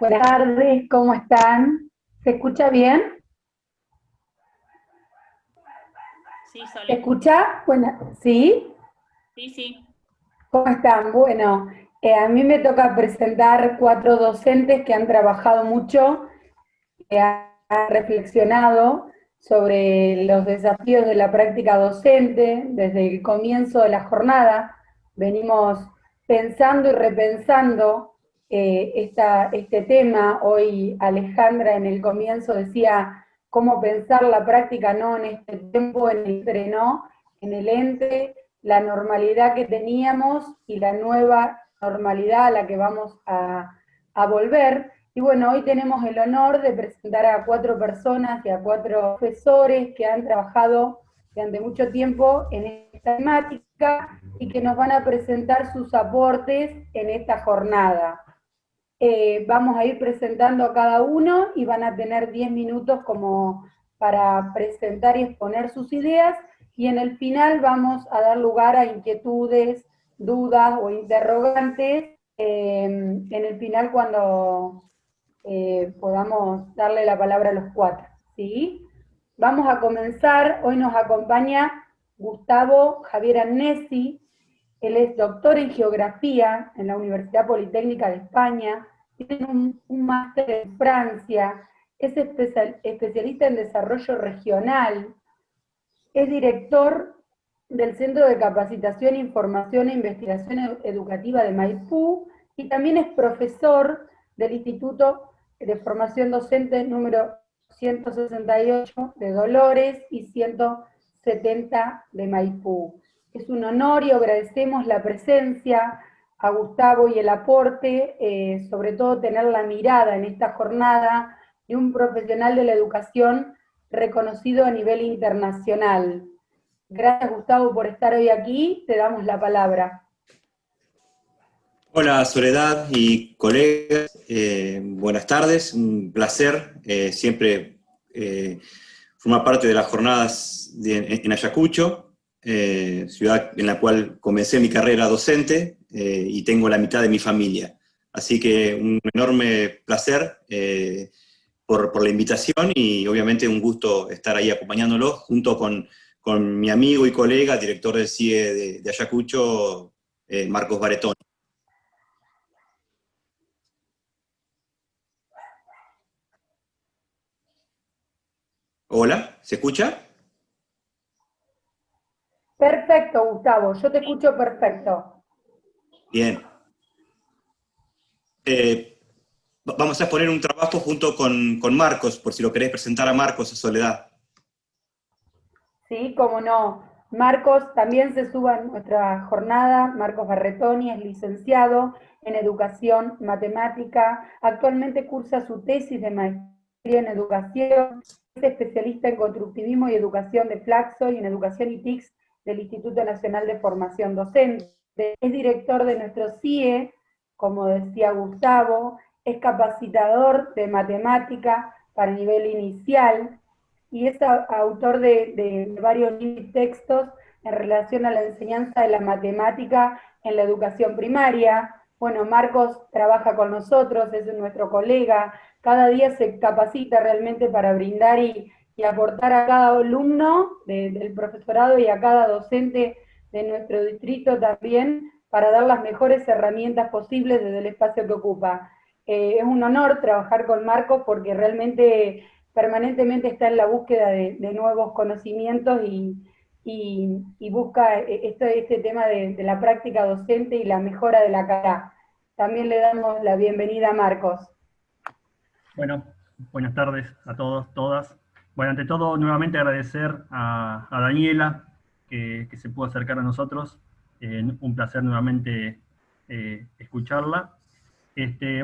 Buenas tardes, ¿cómo están? ¿Se escucha bien? Sí, ¿Se Sole. escucha? Bueno, ¿sí? Sí, sí. ¿Cómo están? Bueno, a mí me toca presentar 4 docentes que han trabajado mucho, que han reflexionado sobre los desafíos de la práctica docente desde el comienzo de la jornada. Venimos pensando y repensando este tema. Hoy Alejandra en el comienzo decía cómo pensar la práctica no en este tiempo, en el freno, en el ente, la normalidad que teníamos y la nueva normalidad a la que vamos a volver. Y bueno, hoy tenemos el honor de presentar a 4 personas y a 4 profesores que han trabajado durante mucho tiempo en esta temática y que nos van a presentar sus aportes en esta jornada. Vamos a ir presentando a cada uno y van a tener 10 minutos como para presentar y exponer sus ideas, y en el final vamos a dar lugar a inquietudes, dudas o interrogantes en el final cuando podamos darle la palabra a los 4. ¿Sí? Vamos a comenzar. Hoy nos acompaña Gustavo Javier Annesi. Él es doctor en geografía en la Universidad Politécnica de España, tiene un máster en Francia, es especialista en desarrollo regional, es director del Centro de Capacitación, Información e Investigación Educativa de Maipú y también es profesor del Instituto de Formación Docente número 168 de Dolores y 170 de Maipú. Es un honor y agradecemos la presencia a Gustavo y el aporte, sobre todo tener la mirada en esta jornada de un profesional de la educación reconocido a nivel internacional. Gracias, Gustavo, por estar hoy aquí. Te damos la palabra. Hola Soledad y colegas, buenas tardes, un placer siempre formar parte de las jornadas en Ayacucho, ciudad en la cual comencé mi carrera docente y tengo la mitad de mi familia. Así que un enorme placer por la invitación y obviamente un gusto estar ahí acompañándolos junto con mi amigo y colega, director del CIE de Ayacucho, Marcos Baretón. Hola, ¿se escucha? Perfecto, Gustavo. Yo te escucho perfecto. Bien. Vamos a exponer un trabajo junto con Marcos, por si lo querés presentar a Marcos, a Soledad. Sí, cómo no. Marcos también se suma a nuestra jornada. Marcos Barretoni es licenciado en Educación Matemática. Actualmente cursa su tesis de maestría en Educación. Es especialista en Constructivismo y Educación de Flaxo y en Educación y TICS del Instituto Nacional de Formación Docente. Es director de nuestro CIE, como decía Gustavo. Es capacitador de matemática para nivel inicial y es autor de varios textos en relación a la enseñanza de la matemática en la educación primaria. Bueno, Marcos trabaja con nosotros, es nuestro colega, cada día se capacita realmente para brindar y aportar a cada alumno del profesorado y a cada docente de nuestro distrito también para dar las mejores herramientas posibles desde el espacio que ocupa. Es un honor trabajar con Marcos porque realmente permanentemente está en la búsqueda de nuevos conocimientos y busca este tema de la práctica docente y la mejora de la calidad. También le damos la bienvenida a Marcos. Bueno, buenas tardes a todos, todas. Bueno, ante todo, nuevamente agradecer a Daniela que se pudo acercar a nosotros. Un placer nuevamente escucharla.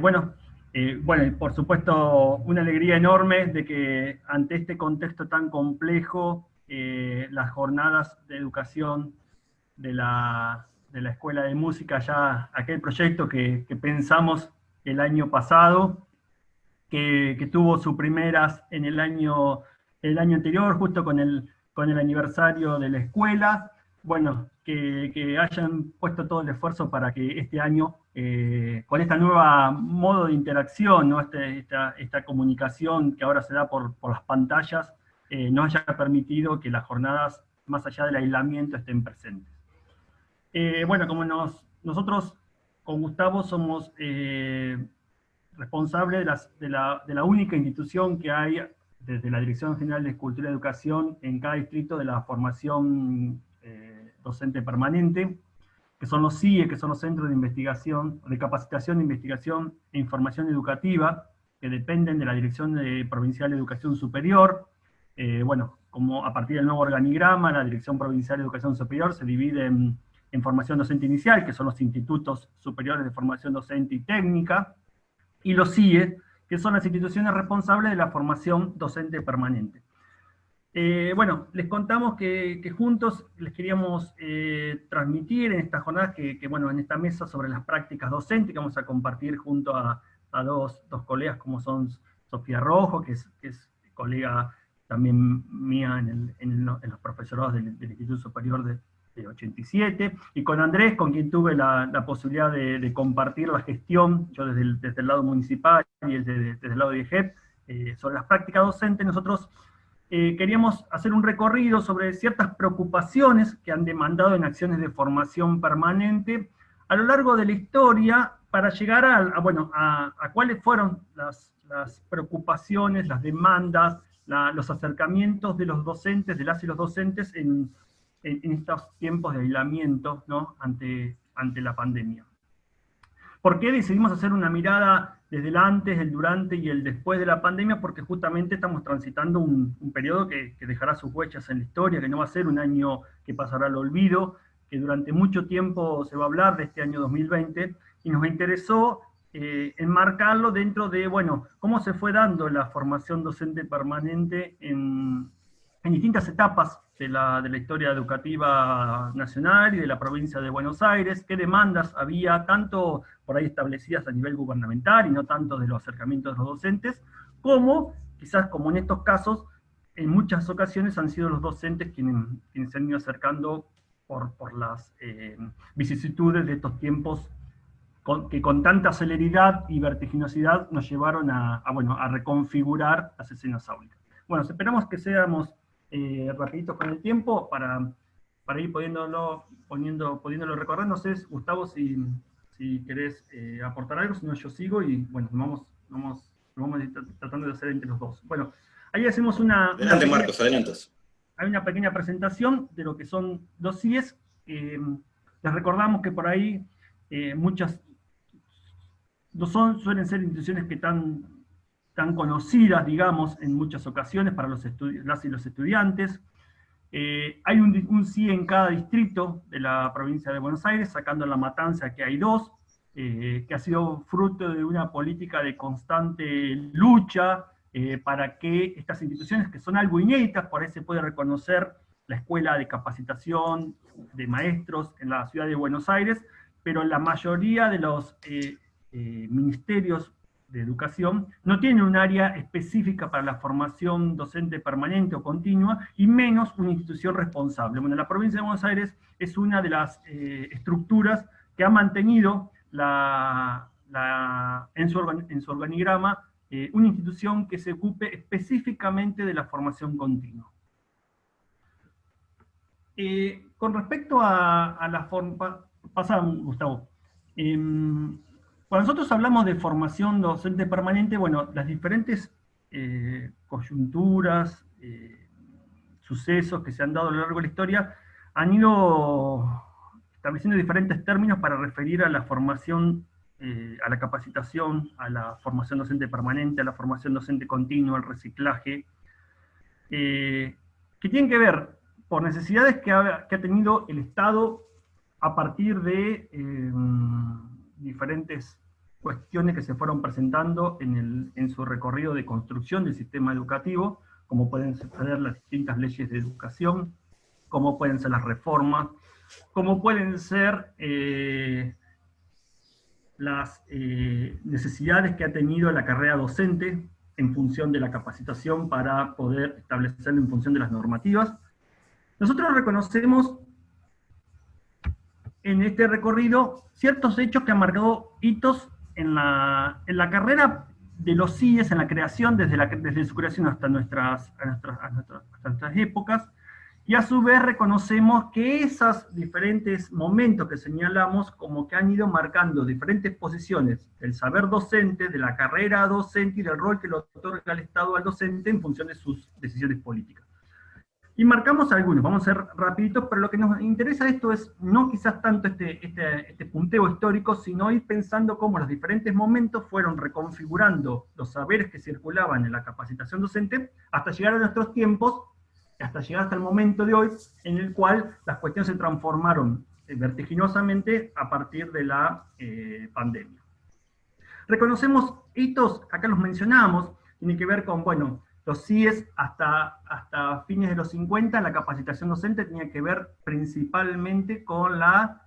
Bueno, y por supuesto, una alegría enorme de que ante este contexto tan complejo, las jornadas de educación de la Escuela de Música, ya aquel proyecto que pensamos el año pasado, que tuvo sus primeras en el año anterior, justo con el aniversario de la escuela. Bueno, que hayan puesto todo el esfuerzo para que este año con esta nueva modo de interacción, ¿no? esta comunicación que ahora se da por las pantallas, nos haya permitido que las jornadas, más allá del aislamiento, estén presentes. Bueno, como nosotros con Gustavo somos responsables de la única institución que hay desde la Dirección General de Cultura y Educación en cada distrito de la formación docente permanente, que son los CIE, que son los Centros de Investigación, de Capacitación, de Investigación e Información Educativa, que dependen de la Dirección Provincial de Educación Superior. Bueno, como a partir del nuevo organigrama, la Dirección Provincial de Educación Superior se divide en formación docente inicial, que son los institutos superiores de formación docente y técnica, y los CIE, que son las instituciones responsables de la formación docente permanente. Bueno, les contamos que juntos les queríamos transmitir en estas jornadas, bueno, en esta mesa sobre las prácticas docentes, que vamos a compartir junto a dos colegas como son Sofía Rojo, que es colega también mía en los profesorados del Instituto Superior de 87, y con Andrés, con quien tuve la posibilidad de compartir la gestión, yo desde el lado municipal y él desde el lado de IEGEP, sobre las prácticas docentes. Nosotros queríamos hacer un recorrido sobre ciertas preocupaciones que han demandado en acciones de formación permanente a lo largo de la historia, para llegar a cuáles fueron las preocupaciones, las demandas, los acercamientos de los docentes, de las y los docentes en estos tiempos de aislamiento, ¿no? ante la pandemia. ¿Por qué decidimos hacer una mirada desde el antes, el durante y el después de la pandemia? Porque justamente estamos transitando un periodo que dejará sus huellas en la historia, que no va a ser un año que pasará al olvido, que durante mucho tiempo se va a hablar de este año 2020, y nos interesó enmarcarlo dentro de, bueno, cómo se fue dando la formación docente permanente en distintas etapas de la historia educativa nacional y de la provincia de Buenos Aires, qué demandas había, tanto por ahí establecidas a nivel gubernamental y no tanto de los acercamientos de los docentes, como, quizás como en estos casos, en muchas ocasiones han sido los docentes quienes se han ido acercando por las vicisitudes de estos tiempos que con tanta celeridad y vertiginosidad nos llevaron a reconfigurar las escenas áulicas. Bueno, esperamos que seamos rapiditos con el tiempo para ir pudiéndolo recorrer. No sé, Gustavo, si querés aportar algo, si no yo sigo, y bueno, vamos tratando de hacer entre los dos. Bueno, ahí hacemos Adelante, Marcos, adelantas. Hay una pequeña presentación de lo que son los CIES. Les recordamos que por ahí muchas suelen ser instituciones que tan conocidas, digamos, en muchas ocasiones para las y los estudiantes. Hay un CIE en cada distrito de la provincia de Buenos Aires, sacando La Matanza, que hay 2, que ha sido fruto de una política de constante lucha para que estas instituciones, que son algo inéditas, por ahí se puede reconocer la Escuela de Capacitación de Maestros en la ciudad de Buenos Aires, pero la mayoría de los ministerios de educación no tienen un área específica para la formación docente permanente o continua, y menos una institución responsable. Bueno, la provincia de Buenos Aires es una de las estructuras que ha mantenido en su organigrama una institución que se ocupe específicamente de la formación continua. Con respecto a la forma... Pasa, Gustavo. Cuando nosotros hablamos de formación docente permanente, bueno, las diferentes coyunturas, sucesos que se han dado a lo largo de la historia, han ido estableciendo diferentes términos para referir a la formación, a la capacitación, a la formación docente permanente, a la formación docente continua, al reciclaje, que tienen que ver por necesidades que ha tenido el Estado a partir de diferentes cuestiones que se fueron presentando en su recorrido de construcción del sistema educativo, como pueden ser las distintas leyes de educación, como pueden ser las reformas, como pueden ser las necesidades que ha tenido la carrera docente en función de la capacitación para poder establecerlo en función de las normativas. Nosotros reconocemos en este recorrido ciertos hechos que han marcado hitos en la carrera de los CIES, en la creación, desde su creación hasta nuestras épocas, y a su vez reconocemos que esos diferentes momentos que señalamos como que han ido marcando diferentes posiciones del saber docente, de la carrera docente y del rol que le otorga el Estado al docente en función de sus decisiones políticas. Y marcamos algunos, vamos a ser rapiditos, pero lo que nos interesa de esto es no quizás tanto este punteo histórico, sino ir pensando cómo los diferentes momentos fueron reconfigurando los saberes que circulaban en la capacitación docente hasta llegar a nuestros tiempos, hasta llegar hasta el momento de hoy, en el cual las cuestiones se transformaron vertiginosamente a partir de la pandemia. Reconocemos hitos, acá los mencionamos, tienen que ver con, bueno, los CIES hasta fines de los 50, la capacitación docente tenía que ver principalmente con la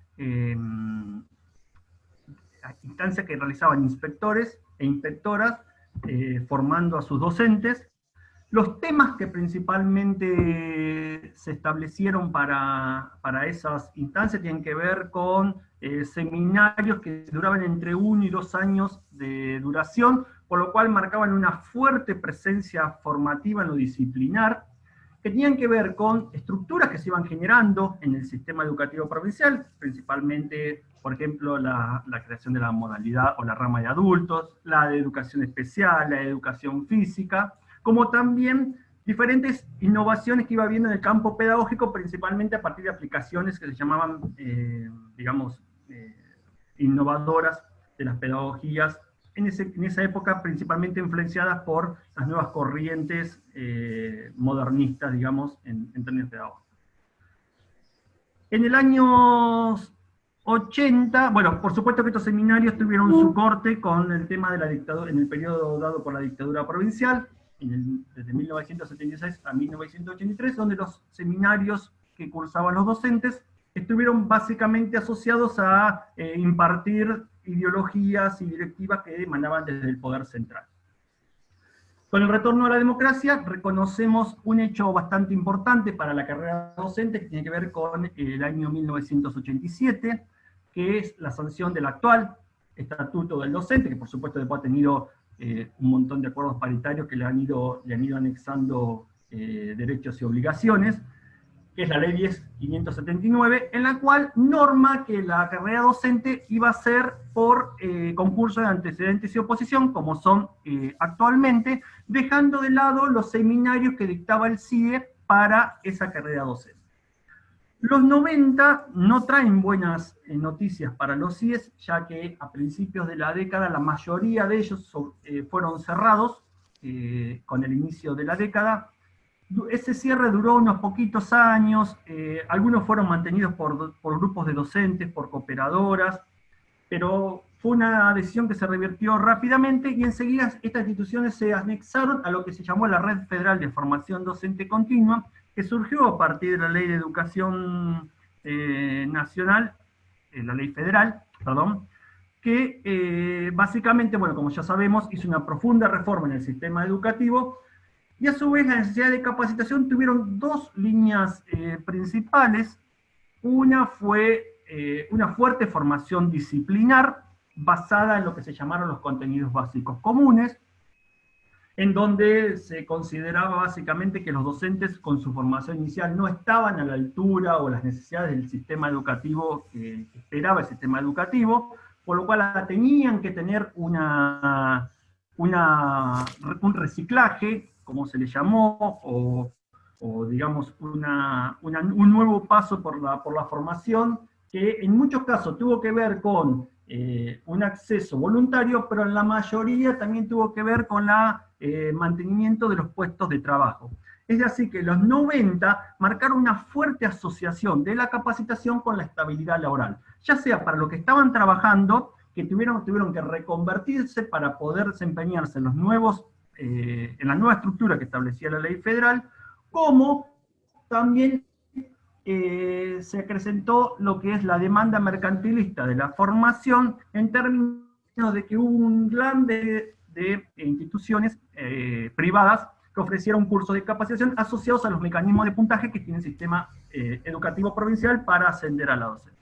instancia que realizaban inspectores e inspectoras formando a sus docentes. Los temas que principalmente se establecieron para esas instancias tienen que ver con seminarios que duraban entre 1 y 2 años de duración, por lo cual marcaban una fuerte presencia formativa en lo disciplinar, que tenían que ver con estructuras que se iban generando en el sistema educativo provincial, principalmente, por ejemplo, la creación de la modalidad o la rama de adultos, la de educación especial, la de educación física, como también diferentes innovaciones que iba habiendo en el campo pedagógico, principalmente a partir de aplicaciones que se llamaban, innovadoras de las pedagogías, en esa época principalmente influenciadas por las nuevas corrientes modernistas, digamos, en términos pedagógicos. En el año 80, bueno, por supuesto que estos seminarios tuvieron su corte con el tema de la dictadura, en el periodo dado por la dictadura provincial, desde 1976 a 1983, donde los seminarios que cursaban los docentes estuvieron básicamente asociados a impartir ideologías y directivas que emanaban desde el poder central. Con el retorno a la democracia, reconocemos un hecho bastante importante para la carrera docente, que tiene que ver con el año 1987, que es la sanción del actual Estatuto del Docente, que por supuesto después ha tenido un montón de acuerdos paritarios que le han ido anexando derechos y obligaciones, que es la ley 10.579, en la cual norma que la carrera docente iba a ser por concurso de antecedentes y oposición, como son actualmente, dejando de lado los seminarios que dictaba el CIE para esa carrera docente. Los 90 no traen buenas noticias para los CIES, ya que a principios de la década la mayoría de ellos fueron cerrados con el inicio de la década. Ese cierre duró unos poquitos años, algunos fueron mantenidos por grupos de docentes, por cooperadoras, pero fue una decisión que se revirtió rápidamente y enseguida estas instituciones se anexaron a lo que se llamó la Red Federal de Formación Docente Continua, que surgió a partir de la Ley de Educación Nacional, la Ley Federal, perdón, que básicamente, bueno, como ya sabemos, hizo una profunda reforma en el sistema educativo, y a su vez la necesidad de capacitación tuvieron dos líneas principales. Una fue una fuerte formación disciplinar, basada en lo que se llamaron los contenidos básicos comunes, en donde se consideraba básicamente que los docentes con su formación inicial no estaban a la altura o las necesidades del sistema educativo que esperaba el sistema educativo, por lo cual tenían que tener un reciclaje, como se le llamó, o digamos un nuevo paso por la formación, que en muchos casos tuvo que ver con un acceso voluntario, pero en la mayoría también tuvo que ver con el mantenimiento de los puestos de trabajo. Es así que los 90 marcaron una fuerte asociación de la capacitación con la estabilidad laboral, ya sea para los que estaban trabajando, que tuvieron que reconvertirse para poder desempeñarse en la nueva estructura que establecía la ley federal, como también se acrecentó lo que es la demanda mercantilista de la formación, en términos de que hubo un gran de instituciones privadas que ofrecieron cursos de capacitación asociados a los mecanismos de puntaje que tiene el sistema educativo provincial para ascender a la docencia.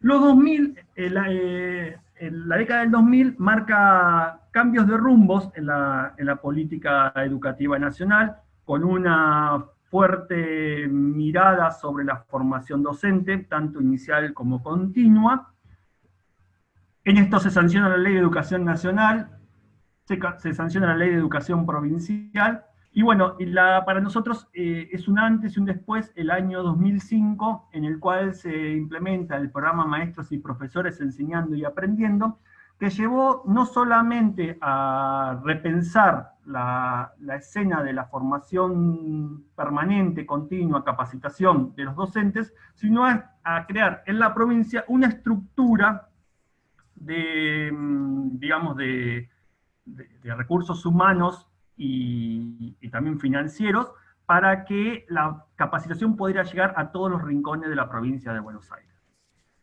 Los 2000, la década del 2000 marca cambios de rumbos en la política educativa nacional, con una fuerte mirada sobre la formación docente, tanto inicial como continua. En esto se sanciona la Ley de Educación Nacional, se sanciona la Ley de Educación Provincial, y bueno, para nosotros es un antes y un después, el año 2005, en el cual se implementa el programa Maestros y Profesores Enseñando y Aprendiendo, que llevó no solamente a repensar la escena de la formación permanente, continua, capacitación de los docentes, sino a crear en la provincia una estructura digamos, de recursos humanos y también financieros, para que la capacitación pudiera llegar a todos los rincones de la provincia de Buenos Aires.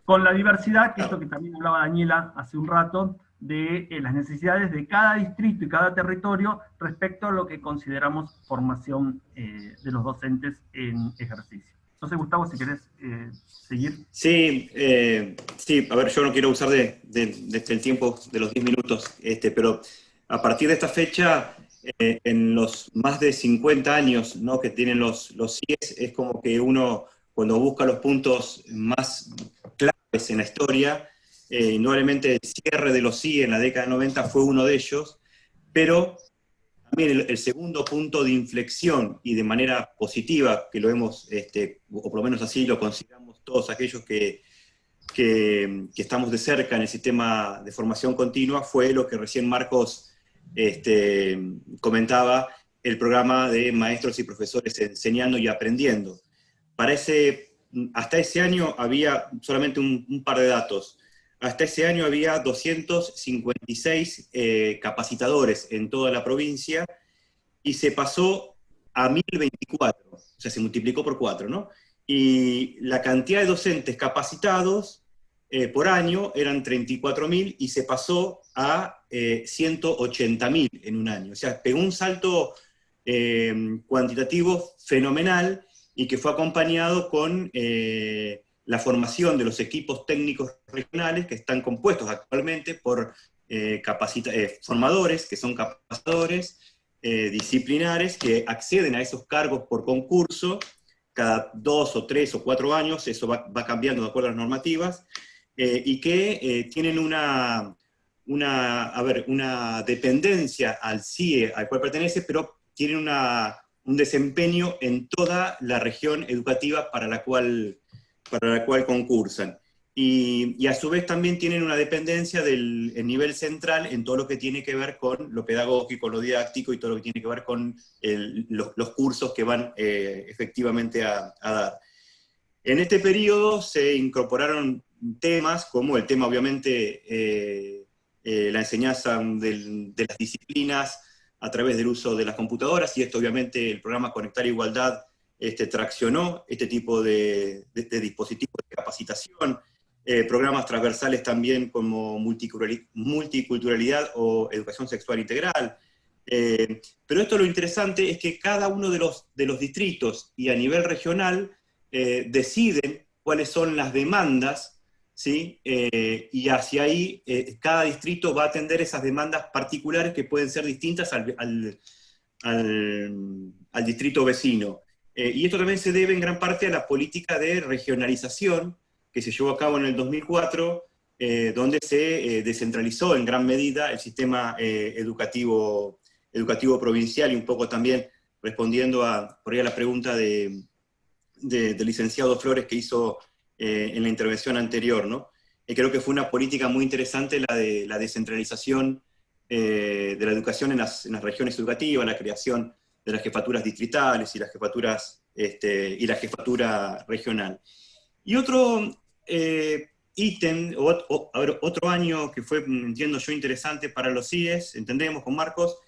Con la diversidad, que es lo que también hablaba Daniela hace un rato, de las necesidades de cada distrito y cada territorio respecto a lo que consideramos formación de los docentes en ejercicio. No sé, Gustavo, si querés seguir. Sí, sí, a ver, yo no quiero usar el tiempo de los 10 minutos, pero a partir de esta fecha, en los más de 50 años, ¿no?, que tienen los CIES, es como que uno, cuando busca los puntos más claves en la historia, indudablemente el cierre de los CIE en la década de 90 fue uno de ellos, pero también el segundo punto de inflexión, y de manera positiva, que lo hemos, o por lo menos así lo consideramos todos aquellos que estamos de cerca en el sistema de formación continua, fue lo que recién Marcos comentaba, el programa de Maestros y Profesores Enseñando y Aprendiendo. Hasta ese año había solamente un par de datos. Hasta ese año había 256 capacitadores en toda la provincia, y se pasó a 1024, o sea, se multiplicó por 4, ¿no? Y la cantidad de docentes capacitados por año eran 34.000, y se pasó a 180.000 en un año. O sea, pegó un salto cuantitativo fenomenal, y que fue acompañado con la formación de los equipos técnicos regionales, que están compuestos actualmente por formadores, que son capacitadores, disciplinares, que acceden a esos cargos por concurso cada 2 o 3 o 4 años, eso va cambiando de acuerdo a las normativas, y que tienen una dependencia al CIE al cual pertenece, pero tienen un desempeño en toda la región educativa para la cual concursan. Y a su vez también tienen una dependencia del nivel central en todo lo que tiene que ver con lo pedagógico, lo didáctico, y todo lo que tiene que ver con los cursos que van efectivamente a dar. En este periodo se incorporaron temas como el tema, obviamente, la enseñanza de las disciplinas a través del uso de las computadoras, y esto obviamente el programa Conectar Igualdad traccionó este tipo de dispositivos de capacitación, programas transversales también como multiculturalidad o educación sexual integral. Pero esto, lo interesante es que cada uno de los distritos y a nivel regional deciden cuáles son las demandas, ¿sí? Y hacia ahí cada distrito va a atender esas demandas particulares que pueden ser distintas al distrito vecino. Y esto también se debe en gran parte a la política de regionalización que se llevó a cabo en el 2004, donde se descentralizó en gran medida el sistema educativo provincial, y un poco también respondiendo por ahí a la pregunta del licenciado Flores que hizo en la intervención anterior, ¿no? Creo que fue una política muy interesante la de la descentralización de la educación en las regiones educativas, la creación de las jefaturas distritales y las jefaturas y la jefatura regional. Y otro ítem, otro año que fue, entiendo yo, interesante para los CIES, entendemos con Marcos,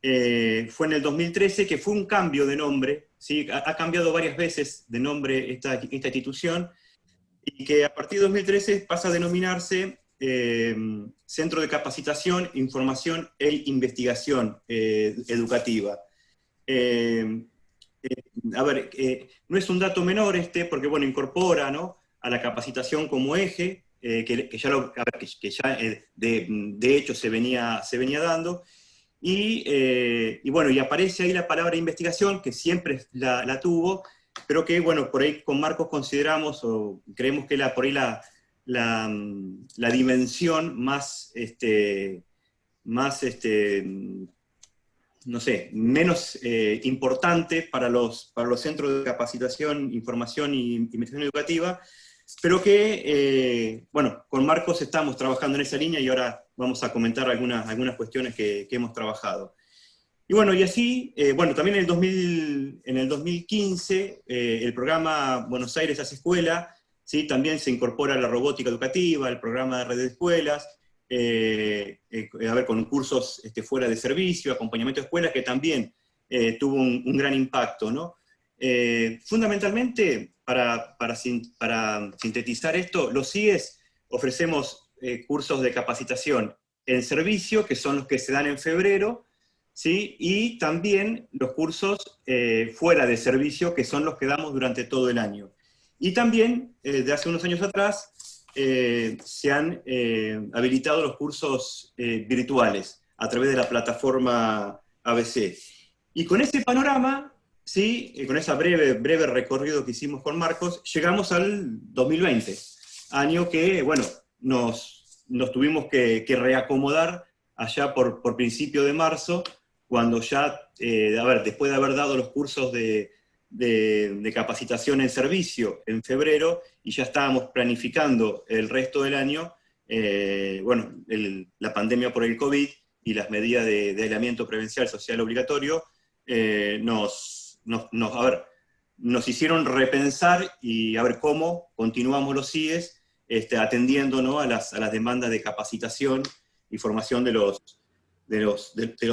fue en el 2013, que fue un cambio de nombre, ¿sí? Ha cambiado varias veces de nombre esta institución, y que a partir de 2013 pasa a denominarse Centro de Capacitación, Información e Investigación Educativa. No es un dato menor porque bueno, incorpora, ¿no?, a la capacitación como eje, que ya, de hecho se venía dando. Y bueno, y aparece ahí la palabra investigación, que siempre la tuvo, pero que, bueno, por ahí con Marcos consideramos, o creemos que por ahí la dimensión más, no sé, menos importante para los centros de capacitación, información y investigación educativa, pero que, bueno, con Marcos estamos trabajando en esa línea y ahora vamos a comentar algunas cuestiones que hemos trabajado. Y bueno, y así, bueno, también en el 2015, el programa Buenos Aires Hace Escuela, ¿sí? También se incorpora la robótica educativa, el programa de red de escuelas, con cursos fuera de servicio, acompañamiento de escuelas, que también tuvo un gran impacto, ¿no? Fundamentalmente, para sintetizar esto, los CIES ofrecemos cursos de capacitación en servicio, que son los que se dan en febrero, ¿sí? Y también los cursos fuera de servicio, que son los que damos durante todo el año. Y también, de hace unos años atrás, se han habilitado los cursos virtuales a través de la plataforma ABC. Y con ese panorama, ¿sí? Con ese breve recorrido que hicimos con Marcos, llegamos al 2020, año que, bueno, nos tuvimos que reacomodar allá por principio de marzo, cuando ya, después de haber dado los cursos de capacitación en servicio en febrero, y ya estábamos planificando el resto del año, bueno, la pandemia por el COVID y las medidas de aislamiento presencial social obligatorio, nos hicieron repensar y a ver cómo continuamos los CIES atendiendo, ¿no? a las demandas de capacitación y formación de los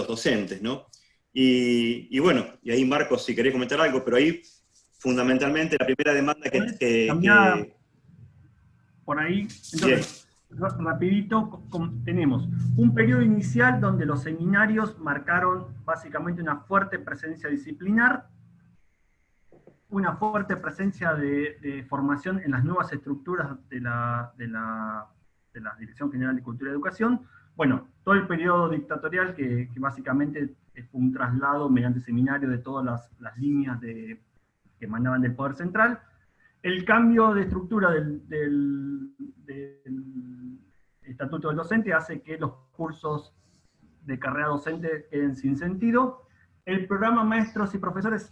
docentes, ¿no? Y bueno, y ahí Marcos, si querés comentar algo, pero ahí fundamentalmente la primera demanda que por ahí, entonces, rapidito, tenemos un periodo inicial donde los seminarios marcaron básicamente una fuerte presencia disciplinar, una fuerte presencia de formación en las nuevas estructuras de la Dirección General de Cultura y Educación. Bueno, todo el periodo dictatorial que básicamente fue un traslado mediante seminario de todas las líneas que emanaban del Poder Central. El cambio de estructura del Estatuto del Docente hace que los cursos de carrera docente queden sin sentido. El programa Maestros y Profesores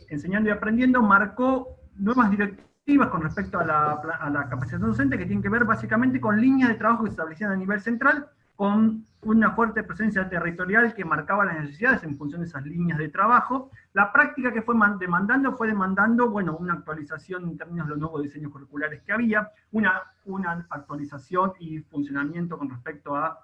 Enseñando y Aprendiendo marcó nuevas directivas con respecto a la capacitación docente, que tienen que ver básicamente con líneas de trabajo que se establecían a nivel central, con una fuerte presencia territorial que marcaba las necesidades en función de esas líneas de trabajo. La práctica que fue demandando, bueno, una actualización en términos de los nuevos diseños curriculares que había, una actualización y funcionamiento con respecto a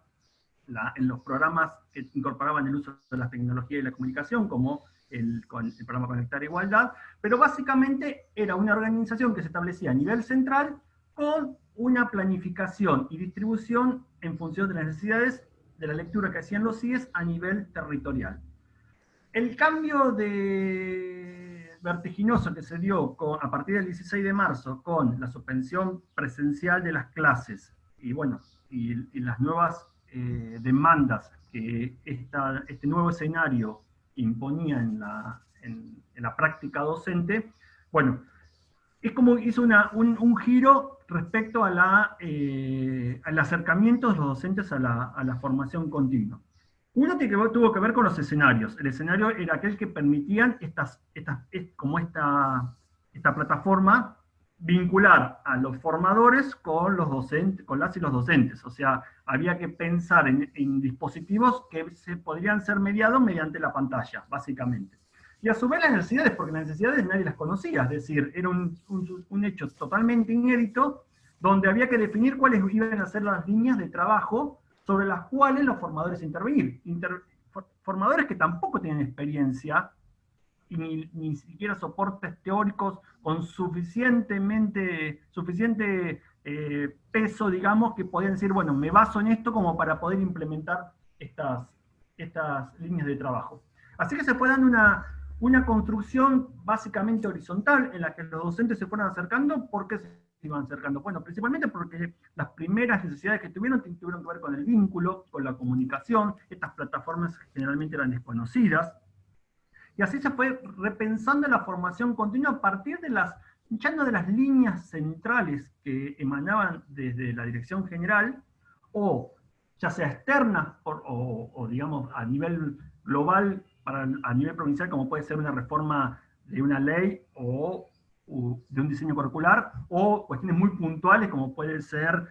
en los programas que incorporaban el uso de la tecnología y la comunicación, como el programa Conectar Igualdad, pero básicamente era una organización que se establecía a nivel central con una planificación y distribución en función de las necesidades de la lectura que hacían los CIES a nivel territorial. El cambio vertiginoso que se dio a partir del 16 de marzo con la suspensión presencial de las clases y, bueno, y las nuevas demandas que este nuevo escenario imponía en la práctica docente, bueno, es como hizo un giro respecto al acercamiento de los docentes a la formación continua. Uno tuvo que ver con los escenarios. El escenario era aquel que permitían esta plataforma vincular a los formadores con los docentes, con las y los docentes. O sea, había que pensar en dispositivos que se podrían ser mediados mediante la pantalla, básicamente. Y a su vez las necesidades, porque las necesidades nadie las conocía, es decir, era un hecho totalmente inédito, donde había que definir cuáles iban a ser las líneas de trabajo sobre las cuales los formadores intervenir. Formadores que tampoco tienen experiencia, y ni siquiera soportes teóricos con suficiente peso, digamos, que podían decir, bueno, me baso en esto como para poder implementar estas líneas de trabajo. Así que se fue dando una construcción básicamente horizontal en la que los docentes se fueron acercando porque se iban acercando? Bueno, principalmente porque las primeras necesidades que tuvieron que ver con el vínculo, con la comunicación. Estas plataformas generalmente eran desconocidas. Y así se fue repensando la formación continua a partir de ya no de las líneas centrales que emanaban desde la dirección general, o ya sea externas, o digamos a nivel global, a nivel provincial, como puede ser una reforma de una ley o de un diseño curricular, o cuestiones muy puntuales como puede ser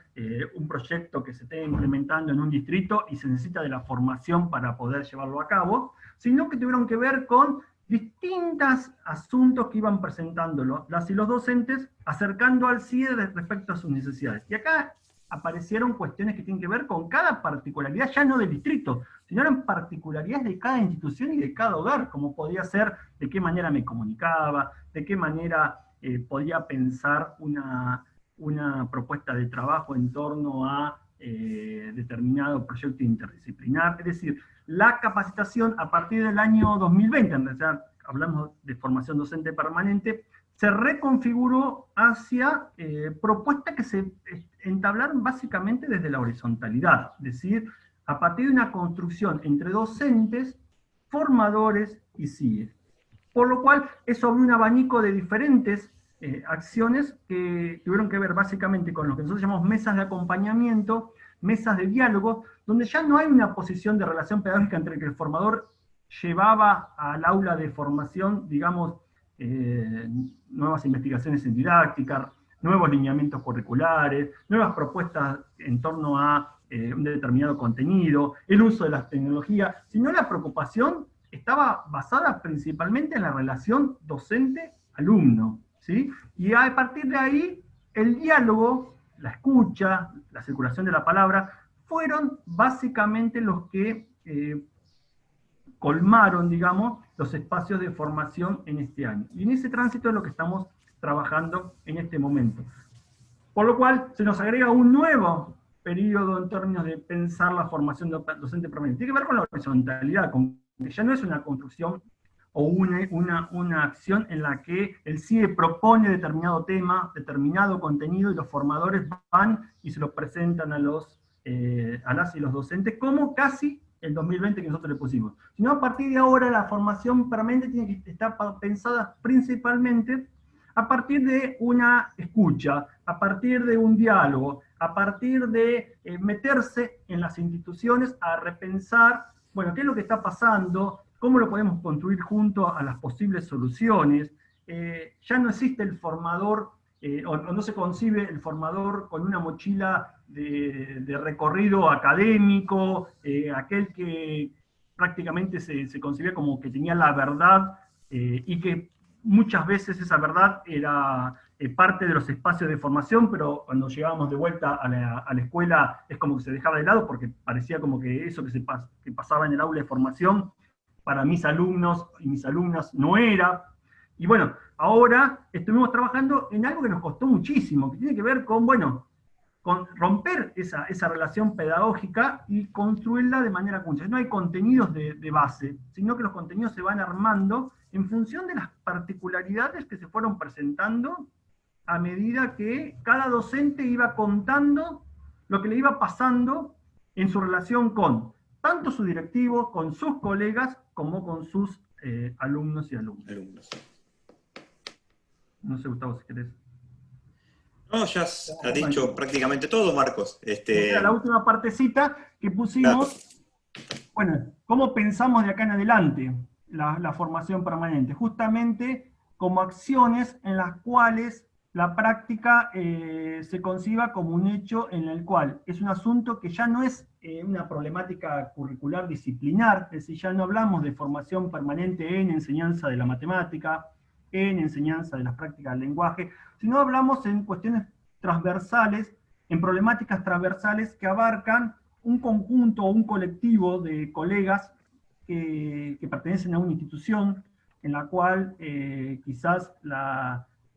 un proyecto que se esté implementando en un distrito y se necesita de la formación para poder llevarlo a cabo, sino que tuvieron que ver con distintos asuntos que iban presentando las y los docentes, acercando al CIE respecto a sus necesidades. Y acá aparecieron cuestiones que tienen que ver con cada particularidad, ya no del distrito, sino en particularidades de cada institución y de cada hogar, como podía ser de qué manera me comunicaba, de qué manera podía pensar una propuesta de trabajo en torno a determinado proyecto interdisciplinar. Es decir, la capacitación a partir del año 2020, en realidad hablamos de formación docente permanente, se reconfiguró hacia propuestas que se entablaron básicamente desde la horizontalidad, es decir, a partir de una construcción entre docentes, formadores y CIE. Por lo cual, eso abrió un abanico de diferentes acciones que tuvieron que ver básicamente con lo que nosotros llamamos mesas de acompañamiento, mesas de diálogo, donde ya no hay una posición de relación pedagógica entre que el formador llevaba al aula de formación, digamos, nuevas investigaciones en didáctica, nuevos lineamientos curriculares, nuevas propuestas en torno a un determinado contenido, el uso de las tecnologías, sino la preocupación estaba basada principalmente en la relación docente-alumno, ¿sí? Y a partir de ahí, el diálogo, la escucha, la circulación de la palabra, fueron básicamente los que colmaron, digamos, los espacios de formación en este año. Y en ese tránsito es lo que estamos trabajando en este momento. Por lo cual, se nos agrega un nuevo periodo en términos de pensar la formación docente permanente. Tiene que ver con la horizontalidad, con que ya no es una construcción o una acción en la que el CIE propone determinado tema, determinado contenido, y los formadores van y se lo presentan a las y los docentes, como casi el 2020 que nosotros le pusimos. Sino a partir de ahora la formación permanente tiene que estar pensada principalmente a partir de una escucha, a partir de un diálogo, a partir de meterse en las instituciones a repensar, bueno, qué es lo que está pasando, cómo lo podemos construir junto a las posibles soluciones. Ya no existe el formador, o no se concibe el formador con una mochila de recorrido académico, aquel que prácticamente se concebía como que tenía la verdad, y que muchas veces esa verdad era parte de los espacios de formación, pero cuando llegábamos de vuelta a la escuela es como que se dejaba de lado, porque parecía como que eso que pasaba en el aula de formación para mis alumnos y mis alumnas no era. Y bueno, ahora estuvimos trabajando en algo que nos costó muchísimo, que tiene que ver con, bueno, con romper esa relación pedagógica y construirla de manera conjunta. No hay contenidos de base, sino que los contenidos se van armando en función de las particularidades que se fueron presentando a medida que cada docente iba contando lo que le iba pasando en su relación con tanto su directivo, con sus colegas, como con sus alumnos y alumnas. No sé, Gustavo, si querés. No, ya has dicho prácticamente todo, Marcos. La última partecita que pusimos, bueno, ¿cómo pensamos de acá en adelante la formación permanente? Justamente como acciones en las cuales la práctica se conciba como un hecho en el cual es un asunto que ya no es una problemática curricular disciplinar, es decir, ya no hablamos de formación permanente en enseñanza de la matemática, en enseñanza de las prácticas del lenguaje, sino hablamos en cuestiones transversales, en problemáticas transversales que abarcan un conjunto o un colectivo de colegas que pertenecen a una institución en la cual quizás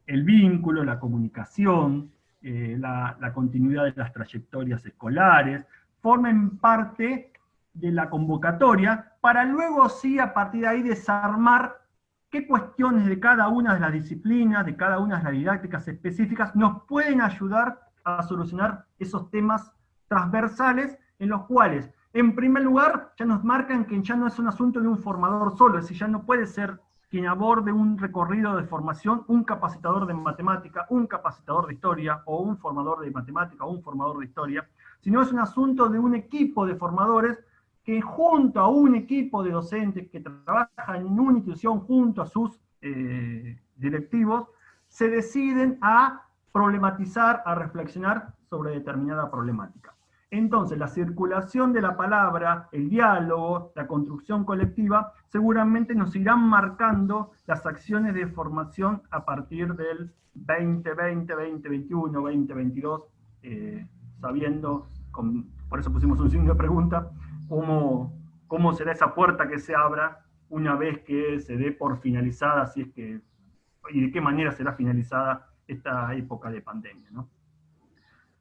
el vínculo, la comunicación, la continuidad de las trayectorias escolares, formen parte de la convocatoria, para luego sí, a partir de ahí, desarmar qué cuestiones de cada una de las disciplinas, de cada una de las didácticas específicas, nos pueden ayudar a solucionar esos temas transversales en los cuales, en primer lugar, ya nos marcan que ya no es un asunto de un formador solo, es decir, ya no puede ser quien aborde un recorrido de formación, un capacitador de matemática, un capacitador de historia, o un formador de matemática, o un formador de historia, sino es un asunto de un equipo de formadores que junto a un equipo de docentes que trabajan en una institución junto a sus directivos, se deciden a problematizar, a reflexionar sobre determinada problemática. Entonces, la circulación de la palabra, el diálogo, la construcción colectiva, seguramente nos irán marcando las acciones de formación a partir del 2020, 2021, 2022, sabiendo, por eso pusimos un signo de pregunta, cómo será esa puerta que se abra una vez que se dé por finalizada, si es que, y de qué manera será finalizada esta época de pandemia, ¿no?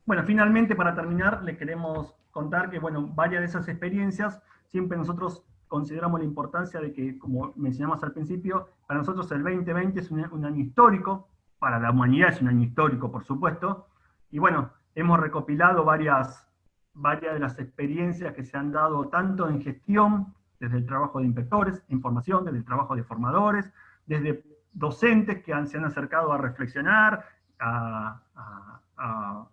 Bueno, finalmente, para terminar, les queremos contar que, bueno, varias de esas experiencias, siempre nosotros consideramos la importancia de que, como mencionamos al principio, para nosotros el 2020 es un año histórico, para la humanidad es un año histórico, por supuesto, y bueno, hemos recopilado varias de las experiencias que se han dado tanto en gestión, desde el trabajo de inspectores, en formación, desde el trabajo de formadores, desde docentes que se han acercado a reflexionar, a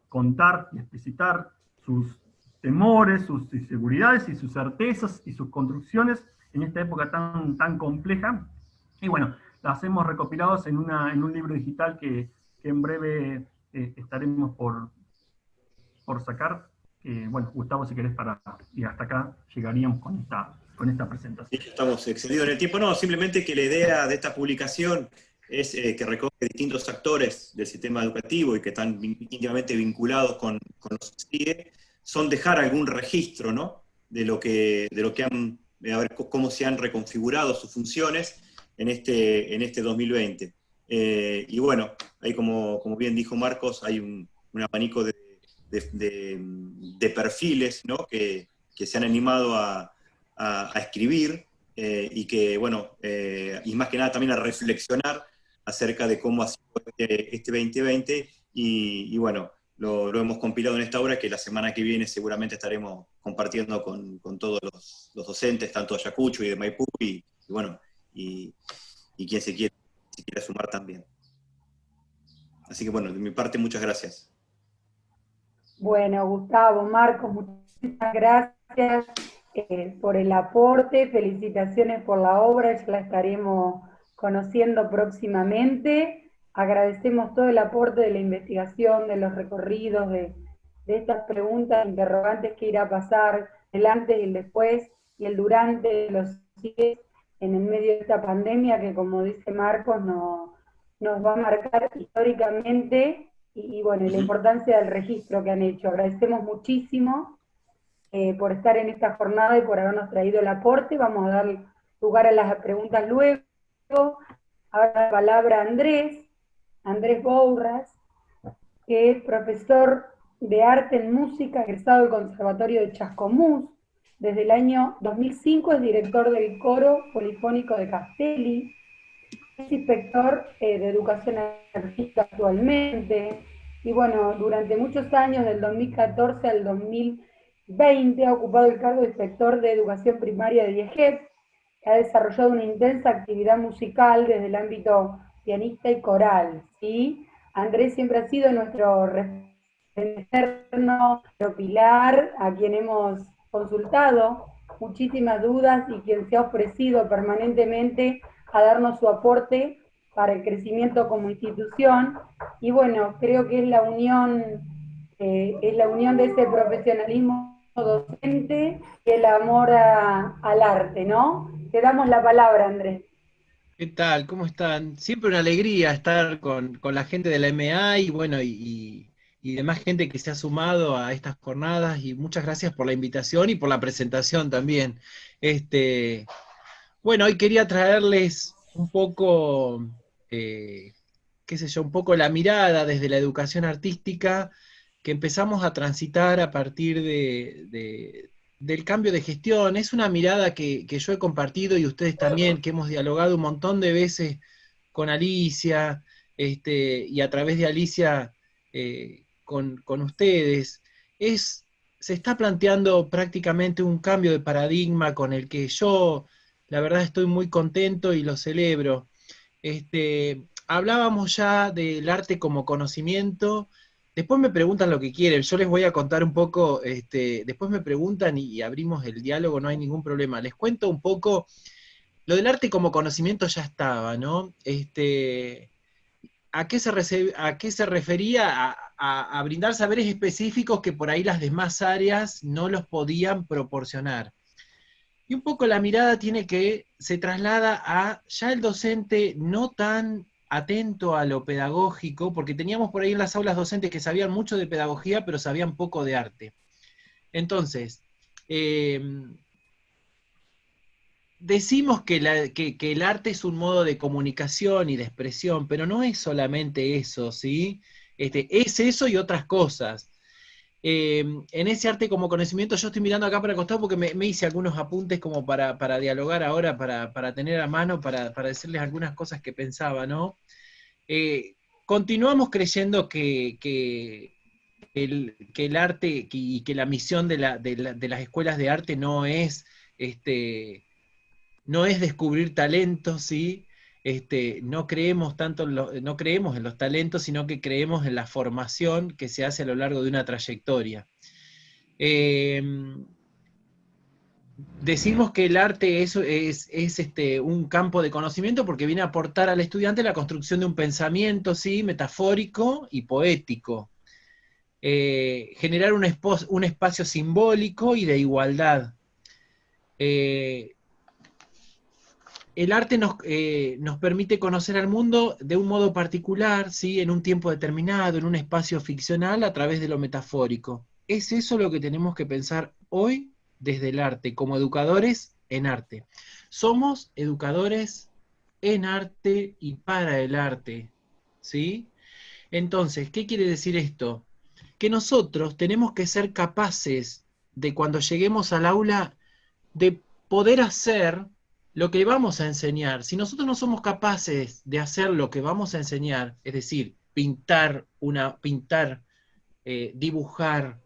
contar y explicitar sus temores, sus inseguridades y sus certezas y sus construcciones en esta época tan compleja. Y bueno, las hemos recopilado en un libro digital que en breve estaremos por sacar. Bueno, Gustavo, si querés, y hasta acá llegaríamos con esta presentación. Sí, estamos excedidos en el tiempo. No, simplemente que la idea de esta publicación es que recoge distintos actores del sistema educativo y que están íntimamente vinculados con los CIE, son dejar algún registro, ¿no? de lo que han, a ver cómo se han reconfigurado sus funciones en este 2020. Y bueno, ahí como bien dijo Marcos, hay un abanico de perfiles, ¿no? que se han animado a escribir y que, bueno, y más que nada también a reflexionar acerca de cómo ha sido este 2020 y bueno, lo hemos compilado en esta obra que la semana que viene seguramente estaremos compartiendo con todos los docentes, tanto de Ayacucho y de Maipú, y bueno, y quien se quiera sumar también. Así que bueno, de mi parte, muchas gracias. Bueno, Gustavo, Marcos, muchísimas gracias por el aporte, felicitaciones por la obra, ya la estaremos conociendo próximamente. Agradecemos todo el aporte de la investigación, de los recorridos, de estas preguntas, interrogantes que irá a pasar, el antes y el después, y el durante de los CIE en el medio de esta pandemia que, como dice Marcos, nos va a marcar históricamente, y bueno, la importancia del registro que han hecho. Agradecemos muchísimo por estar en esta jornada y por habernos traído el aporte. Vamos a dar lugar a las preguntas luego. Ahora la palabra a Andrés Bourras, que es profesor de arte en música, egresado del Conservatorio de Chascomús. Desde el año 2005 es director del Coro Polifónico de Castelli, es inspector de educación artística actualmente, y bueno, durante muchos años, del 2014 al 2020, ha ocupado el cargo de inspector de educación primaria de DIEGEP, que ha desarrollado una intensa actividad musical desde el ámbito pianista y coral, ¿sí? Andrés siempre ha sido nuestro referente, nuestro pilar, a quien hemos consultado muchísimas dudas y quien se ha ofrecido permanentemente a darnos su aporte para el crecimiento como institución. Y bueno, creo que es la unión de ese profesionalismo docente y el amor al arte, ¿no? Te damos la palabra, Andrés. ¿Qué tal? ¿Cómo están? Siempre una alegría estar con la gente de la MA y bueno, y demás gente que se ha sumado a estas jornadas, y muchas gracias por la invitación y por la presentación también. Bueno, hoy quería traerles un poco, qué sé yo, un poco la mirada desde la educación artística que empezamos a transitar a partir de del cambio de gestión. Es una mirada que yo he compartido y ustedes también, que hemos dialogado un montón de veces con Alicia, y a través de Alicia con ustedes. Se está planteando prácticamente un cambio de paradigma con el que yo, la verdad, estoy muy contento y lo celebro. Hablábamos ya del arte como conocimiento. Después me preguntan lo que quieren, yo les voy a contar un poco, después me preguntan y abrimos el diálogo, no hay ningún problema. Les cuento un poco, lo del arte como conocimiento ya estaba, ¿no? ¿A qué se refería? A brindar saberes específicos que por ahí las demás áreas no los podían proporcionar. Y un poco la mirada se traslada a ya el docente no tan atento a lo pedagógico, porque teníamos por ahí en las aulas docentes que sabían mucho de pedagogía, pero sabían poco de arte. Entonces, decimos que el arte es un modo de comunicación y de expresión, pero no es solamente eso, ¿sí? Es eso y otras cosas. En ese arte como conocimiento, yo estoy mirando acá para el costado porque me hice algunos apuntes como para dialogar ahora, para tener a mano, para decirles algunas cosas que pensaba, ¿no? Continuamos creyendo que el arte y que la misión de las escuelas de arte no es descubrir talentos, ¿sí? No creemos no creemos en los talentos, sino que creemos en la formación que se hace a lo largo de una trayectoria. Decimos que el arte es un campo de conocimiento porque viene a aportar al estudiante la construcción de un pensamiento, ¿sí? Metafórico y poético. Generar un espacio simbólico y de igualdad. El arte nos permite conocer al mundo de un modo particular, ¿sí? En un tiempo determinado, en un espacio ficcional, a través de lo metafórico. Es eso lo que tenemos que pensar hoy desde el arte, como educadores en arte. Somos educadores en arte y para el arte, ¿sí? Entonces, ¿qué quiere decir esto? Que nosotros tenemos que ser capaces de, cuando lleguemos al aula, de poder hacer lo que vamos a enseñar. Si nosotros no somos capaces de hacer lo que vamos a enseñar, es decir, pintar, dibujar,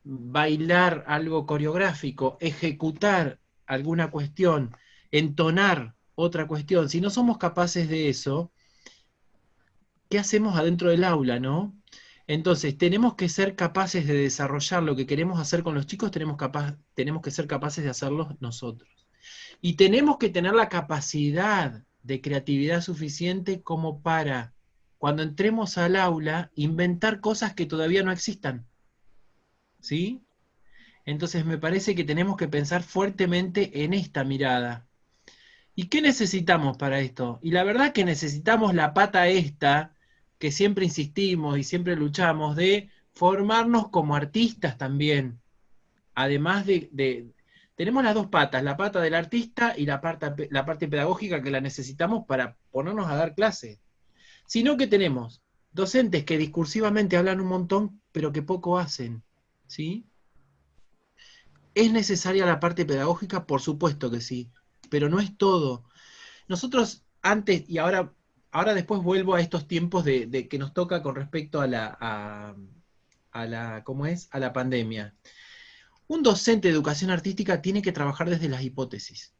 bailar algo coreográfico, ejecutar alguna cuestión, entonar otra cuestión, si no somos capaces de eso, ¿qué hacemos adentro del aula, no? Entonces, tenemos que ser capaces de desarrollar lo que queremos hacer con los chicos, tenemos que ser capaces de hacerlo nosotros. Y tenemos que tener la capacidad de creatividad suficiente como para, cuando entremos al aula, inventar cosas que todavía no existan. ¿Sí? Entonces me parece que tenemos que pensar fuertemente en esta mirada. ¿Y qué necesitamos para esto? Y la verdad que necesitamos la pata esta, que siempre insistimos y siempre luchamos, de formarnos como artistas también. Además tenemos las dos patas, la pata del artista y la parte pedagógica, que la necesitamos para ponernos a dar clase. Sino que tenemos docentes que discursivamente hablan un montón, pero que poco hacen, ¿sí? ¿Es necesaria la parte pedagógica? Por supuesto que sí, pero no es todo. Nosotros antes, y ahora después vuelvo a estos tiempos de que nos toca con respecto a la pandemia. Un docente de educación artística tiene que trabajar desde las hipótesis,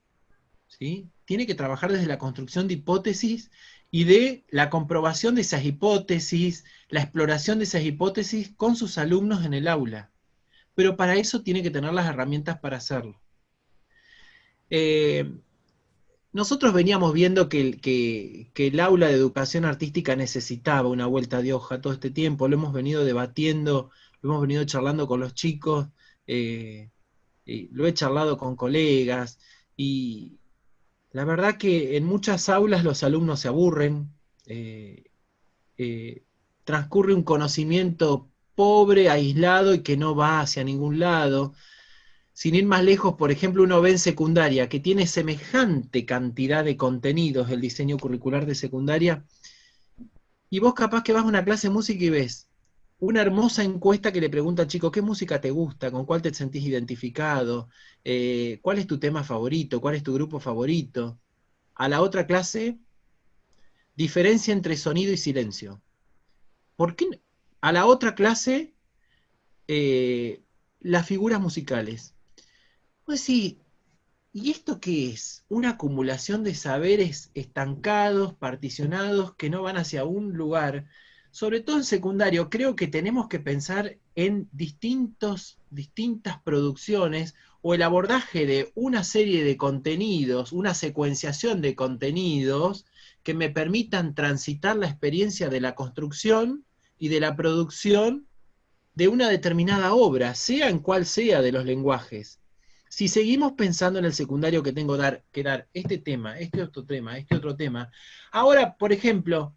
¿sí? Tiene que trabajar desde la construcción de hipótesis y de la comprobación de esas hipótesis, la exploración de esas hipótesis con sus alumnos en el aula. Pero para eso tiene que tener las herramientas para hacerlo. Nosotros veníamos viendo que el aula de educación artística necesitaba una vuelta de hoja todo este tiempo, lo hemos venido debatiendo, lo hemos venido charlando con los chicos, lo he charlado con colegas, y la verdad que en muchas aulas los alumnos se aburren, transcurre un conocimiento pobre, aislado y que no va hacia ningún lado. Sin ir más lejos, por ejemplo, uno ve en secundaria que tiene semejante cantidad de contenidos el diseño curricular de secundaria, y vos capaz que vas a una clase de música y ves una hermosa encuesta que le pregunta al chico, ¿qué música te gusta? ¿Con cuál te sentís identificado? ¿Cuál es tu tema favorito? ¿Cuál es tu grupo favorito? A la otra clase, diferencia entre sonido y silencio. ¿Por qué? A la otra clase, las figuras musicales. Pues sí, ¿y esto qué es? Una acumulación de saberes estancados, particionados, que no van hacia un lugar. Sobre todo en secundario, creo que tenemos que pensar en distintas producciones o el abordaje de una serie de contenidos, una secuenciación de contenidos que me permitan transitar la experiencia de la construcción y de la producción de una determinada obra, sea en cual sea de los lenguajes. Si seguimos pensando en el secundario que tengo que dar este tema, este otro tema, ahora, por ejemplo,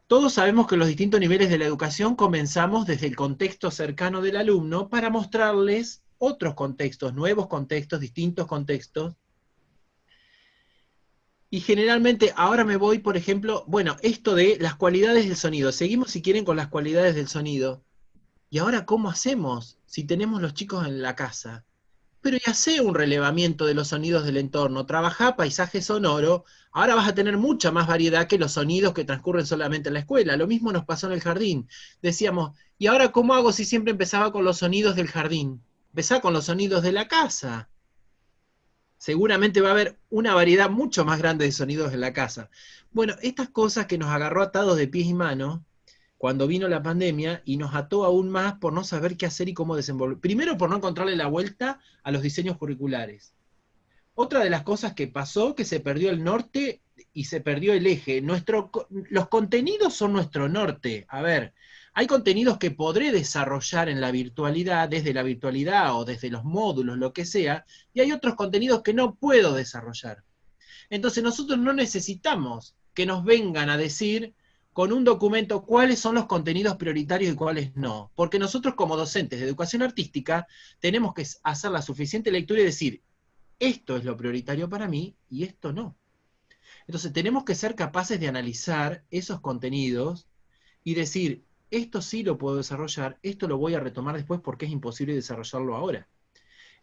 todos sabemos que los distintos niveles de la educación comenzamos desde el contexto cercano del alumno para mostrarles otros contextos, nuevos contextos, distintos contextos. Y generalmente, ahora me voy, por ejemplo, bueno, esto de las cualidades del sonido. Seguimos, si quieren, con las cualidades del sonido. ¿Y ahora cómo hacemos si tenemos los chicos en la casa? Pero ya sé un relevamiento de los sonidos del entorno, trabajá paisaje sonoro, ahora vas a tener mucha más variedad que los sonidos que transcurren solamente en la escuela. Lo mismo nos pasó en el jardín. Decíamos, ¿y ahora cómo hago si siempre empezaba con los sonidos del jardín? Empezá con los sonidos de la casa. Seguramente va a haber una variedad mucho más grande de sonidos en la casa. Bueno, estas cosas que nos agarró atados de pies y manos, cuando vino la pandemia, y nos ató aún más por no saber qué hacer y cómo desenvolver. Primero, por no encontrarle la vuelta a los diseños curriculares. Otra de las cosas que pasó, que se perdió el norte y se perdió el eje. Los contenidos son nuestro norte. A ver, hay contenidos que podré desarrollar en la virtualidad, desde la virtualidad o desde los módulos, lo que sea, y hay otros contenidos que no puedo desarrollar. Entonces nosotros no necesitamos que nos vengan a decir con un documento cuáles son los contenidos prioritarios y cuáles no. Porque nosotros como docentes de educación artística tenemos que hacer la suficiente lectura y decir, esto es lo prioritario para mí y esto no. Entonces tenemos que ser capaces de analizar esos contenidos y decir, esto sí lo puedo desarrollar, esto lo voy a retomar después porque es imposible desarrollarlo ahora.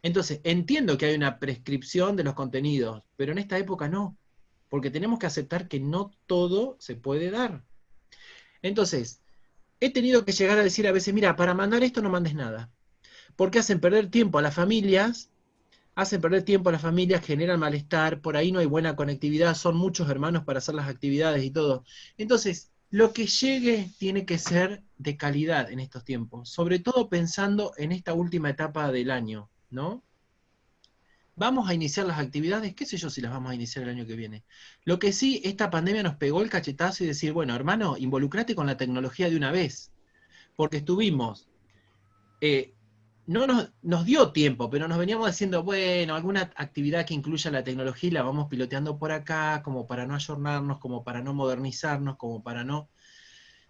Entonces, entiendo que hay una prescripción de los contenidos, pero en esta época no, porque tenemos que aceptar que no todo se puede dar. Entonces, he tenido que llegar a decir a veces, mira, para mandar esto no mandes nada, porque hacen perder tiempo a las familias, generan malestar, por ahí no hay buena conectividad, son muchos hermanos para hacer las actividades y todo. Entonces, lo que llegue tiene que ser de calidad en estos tiempos, sobre todo pensando en esta última etapa del año, ¿no? Vamos a iniciar las actividades, qué sé yo si las vamos a iniciar el año que viene. Lo que sí, esta pandemia nos pegó el cachetazo y decir, bueno, hermano, involucrate con la tecnología de una vez, porque estuvimos, no nos dio tiempo, pero nos veníamos diciendo, bueno, alguna actividad que incluya la tecnología la vamos piloteando por acá, como para no ayornarnos, como para no modernizarnos, como para no...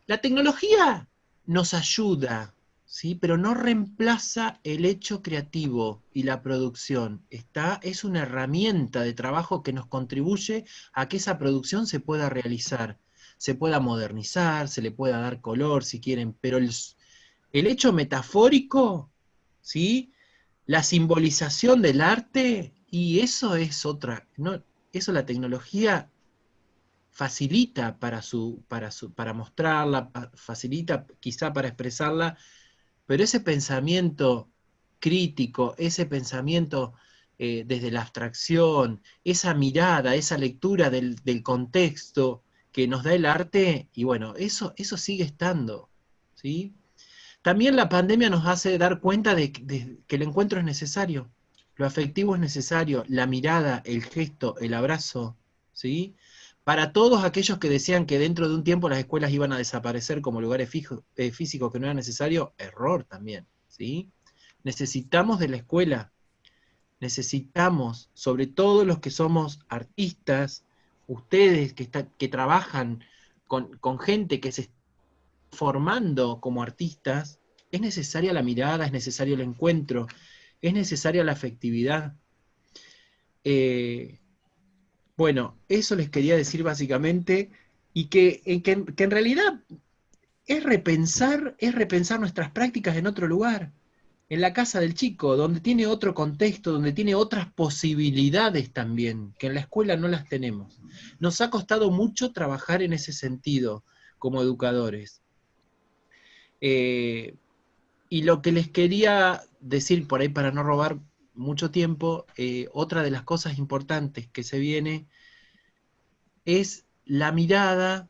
La tecnología nos ayuda, ¿sí? Pero no reemplaza el hecho creativo y la producción. Es una herramienta de trabajo que nos contribuye a que esa producción se pueda realizar, se pueda modernizar, se le pueda dar color si quieren, pero el hecho metafórico, ¿sí? La simbolización del arte, y eso es otra, no, eso la tecnología facilita para mostrarla, facilita quizá para expresarla, pero ese pensamiento crítico, ese pensamiento desde la abstracción, esa mirada, esa lectura del contexto que nos da el arte, y bueno, eso sigue estando, ¿sí? También la pandemia nos hace dar cuenta de que el encuentro es necesario, lo afectivo es necesario, la mirada, el gesto, el abrazo, ¿sí? Para todos aquellos que decían que dentro de un tiempo las escuelas iban a desaparecer como lugares físicos que no era necesario, error también, ¿sí? Necesitamos de la escuela, necesitamos, sobre todo los que somos artistas, ustedes que trabajan con gente que se está formando como artistas, es necesaria la mirada, es necesario el encuentro, es necesaria la afectividad. Bueno, eso les quería decir básicamente, y que en realidad es repensar nuestras prácticas en otro lugar, en la casa del chico, donde tiene otro contexto, donde tiene otras posibilidades también, que en la escuela no las tenemos. Nos ha costado mucho trabajar en ese sentido como educadores. Y lo que les quería decir por ahí para no robar mucho tiempo, otra de las cosas importantes que se viene es la mirada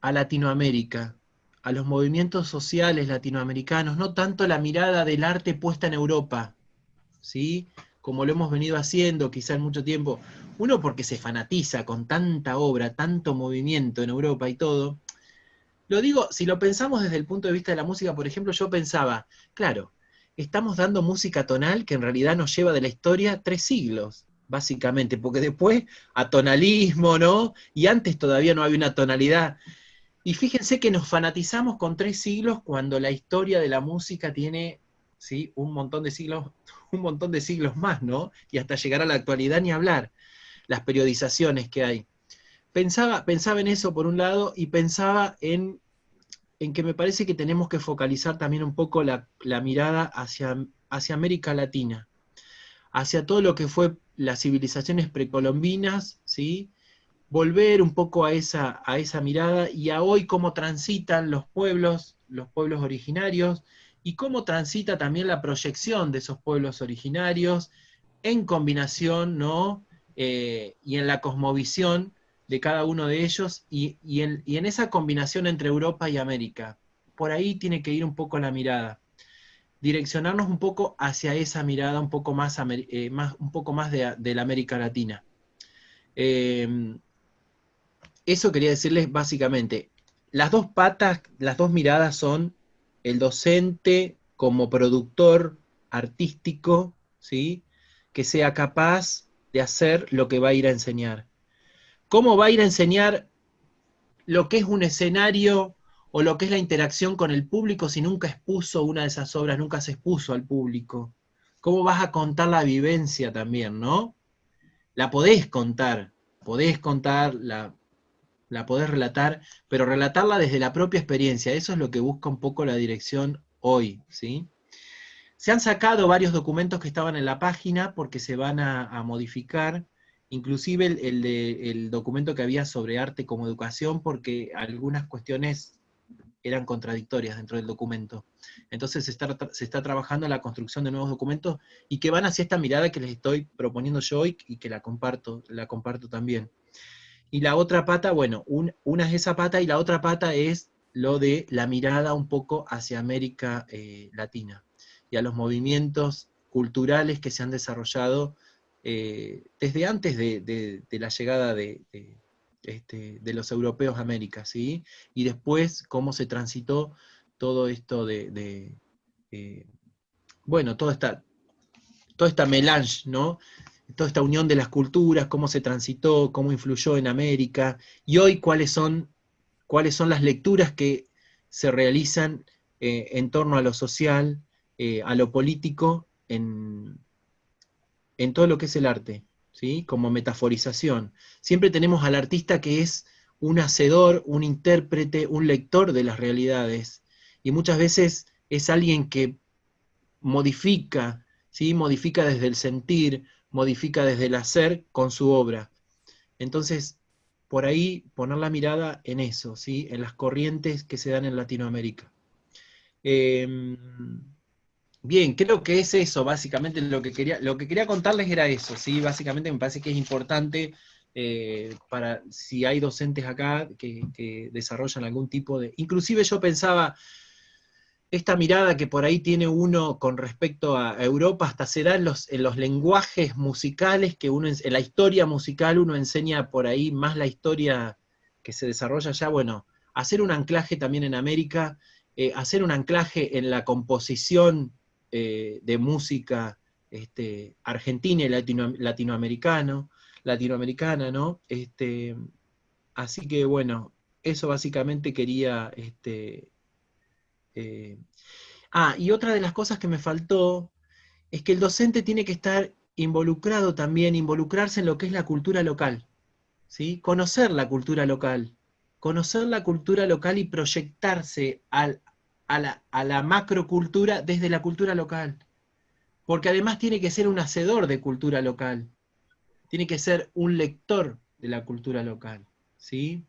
a Latinoamérica, a los movimientos sociales latinoamericanos, no tanto la mirada del arte puesta en Europa, ¿sí? Como lo hemos venido haciendo quizá en mucho tiempo, uno porque se fanatiza con tanta obra, tanto movimiento en Europa y todo. Lo digo, si lo pensamos desde el punto de vista de la música, por ejemplo, yo pensaba, claro, estamos dando música tonal que en realidad nos lleva de la historia 3 siglos, básicamente, porque después atonalismo, ¿no? Y antes todavía no había una tonalidad. Y fíjense que nos fanatizamos con 3 siglos cuando la historia de la música tiene, ¿sí?, un montón de siglos más, ¿no? Y hasta llegar a la actualidad ni hablar, las periodizaciones que hay. Pensaba en eso por un lado, y pensaba en que me parece que tenemos que focalizar también un poco la mirada hacia América Latina, hacia todo lo que fue las civilizaciones precolombinas, ¿sí? Volver un poco a esa mirada, y a hoy cómo transitan los pueblos originarios, y cómo transita también la proyección de esos pueblos originarios, en combinación, ¿no? Y en la cosmovisión de cada uno de ellos, y en esa combinación entre Europa y América. Por ahí tiene que ir un poco la mirada. Direccionarnos un poco hacia esa mirada un poco más de la América Latina. Eso quería decirles básicamente. Las dos patas, las dos miradas son el docente como productor artístico, ¿sí?, que sea capaz de hacer lo que va a ir a enseñar. ¿Cómo va a ir a enseñar lo que es un escenario o lo que es la interacción con el público si nunca expuso una de esas obras, nunca se expuso al público? ¿Cómo vas a contar la vivencia también, no? La podés contar, la podés relatar, pero relatarla desde la propia experiencia. Eso es lo que busca un poco la dirección hoy, ¿sí? Se han sacado varios documentos que estaban en la página porque se van a modificar, inclusive el documento que había sobre arte como educación, porque algunas cuestiones eran contradictorias dentro del documento. Entonces se está trabajando en la construcción de nuevos documentos, y que van hacia esta mirada que les estoy proponiendo yo hoy, y que la comparto también. Y la otra pata, bueno, una es esa pata, y la otra pata es lo de la mirada un poco hacia América Latina, y a los movimientos culturales que se han desarrollado desde antes de la llegada de los europeos a América, ¿sí? Y después cómo se transitó todo esto bueno, toda esta melange, ¿no? Toda esta unión de las culturas, cómo se transitó, cómo influyó en América, y hoy cuáles son las lecturas que se realizan en torno a lo social, a lo político, en todo lo que es el arte, ¿sí? Como metaforización. Siempre tenemos al artista que es un hacedor, un intérprete, un lector de las realidades, y muchas veces es alguien que modifica, ¿sí? Modifica desde el sentir, modifica desde el hacer con su obra. Entonces, por ahí poner la mirada en eso, ¿sí? En las corrientes que se dan en Latinoamérica. Bien, creo que es eso, básicamente lo que quería contarles era eso, ¿sí? Básicamente me parece que es importante para si hay docentes acá que desarrollan algún tipo de... Inclusive yo pensaba, esta mirada que por ahí tiene uno con respecto a Europa, hasta se da en los lenguajes musicales, que uno, en la historia musical uno enseña por ahí más la historia que se desarrolla allá, bueno, hacer un anclaje también en América, hacer un anclaje en la composición de música argentina y latinoamericana, ¿no? Así que bueno, eso básicamente quería... y otra de las cosas que me faltó es que el docente tiene que estar involucrado también, involucrarse en lo que es la cultura local, ¿sí? Conocer la cultura local, conocer la cultura local y proyectarse a la macrocultura desde la cultura local. Porque además tiene que ser un hacedor de cultura local, tiene que ser un lector de la cultura local, ¿sí?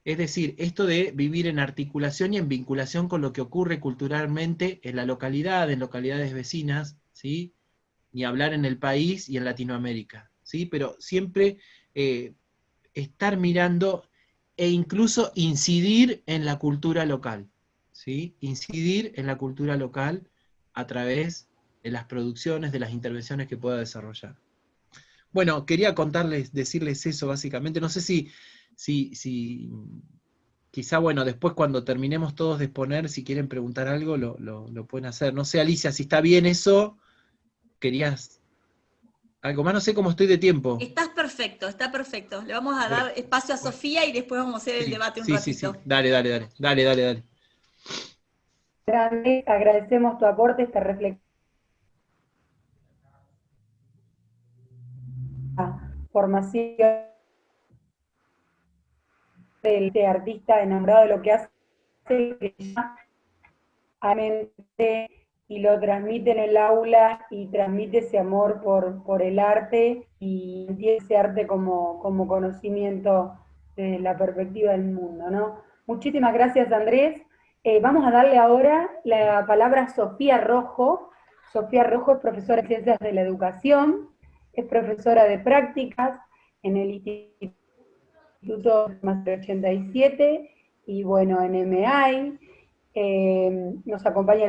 Es decir, esto de vivir en articulación y en vinculación con lo que ocurre culturalmente en la localidad, en localidades vecinas, ¿sí? Ni hablar en el país y en Latinoamérica, ¿sí? Pero siempre estar mirando e incluso incidir en la cultura local, ¿sí? Incidir en la cultura local a través de las producciones, de las intervenciones que pueda desarrollar. Bueno, quería decirles eso básicamente. No sé si quizá, bueno, después cuando terminemos todos de exponer, si quieren preguntar algo, lo pueden hacer. No sé, Alicia, si está bien eso, ¿querías algo más? No sé cómo estoy de tiempo. Estás perfecto, está perfecto. Le vamos a dar espacio a Sofía y después vamos a hacer el debate un ratito. Sí. Dale. Grande, agradecemos tu aporte, esta reflexión. Formación del artista enamorado de lo que hace, que y lo transmite en el aula y transmite ese amor por el arte y entiende ese arte como conocimiento de la perspectiva del mundo, ¿no? Muchísimas gracias, Andrés. Vamos a darle ahora la palabra a Sofía Rojo. Sofía Rojo es profesora de Ciencias de la Educación, es profesora de prácticas en el Instituto Máster 87 y bueno, en MI. Nos acompaña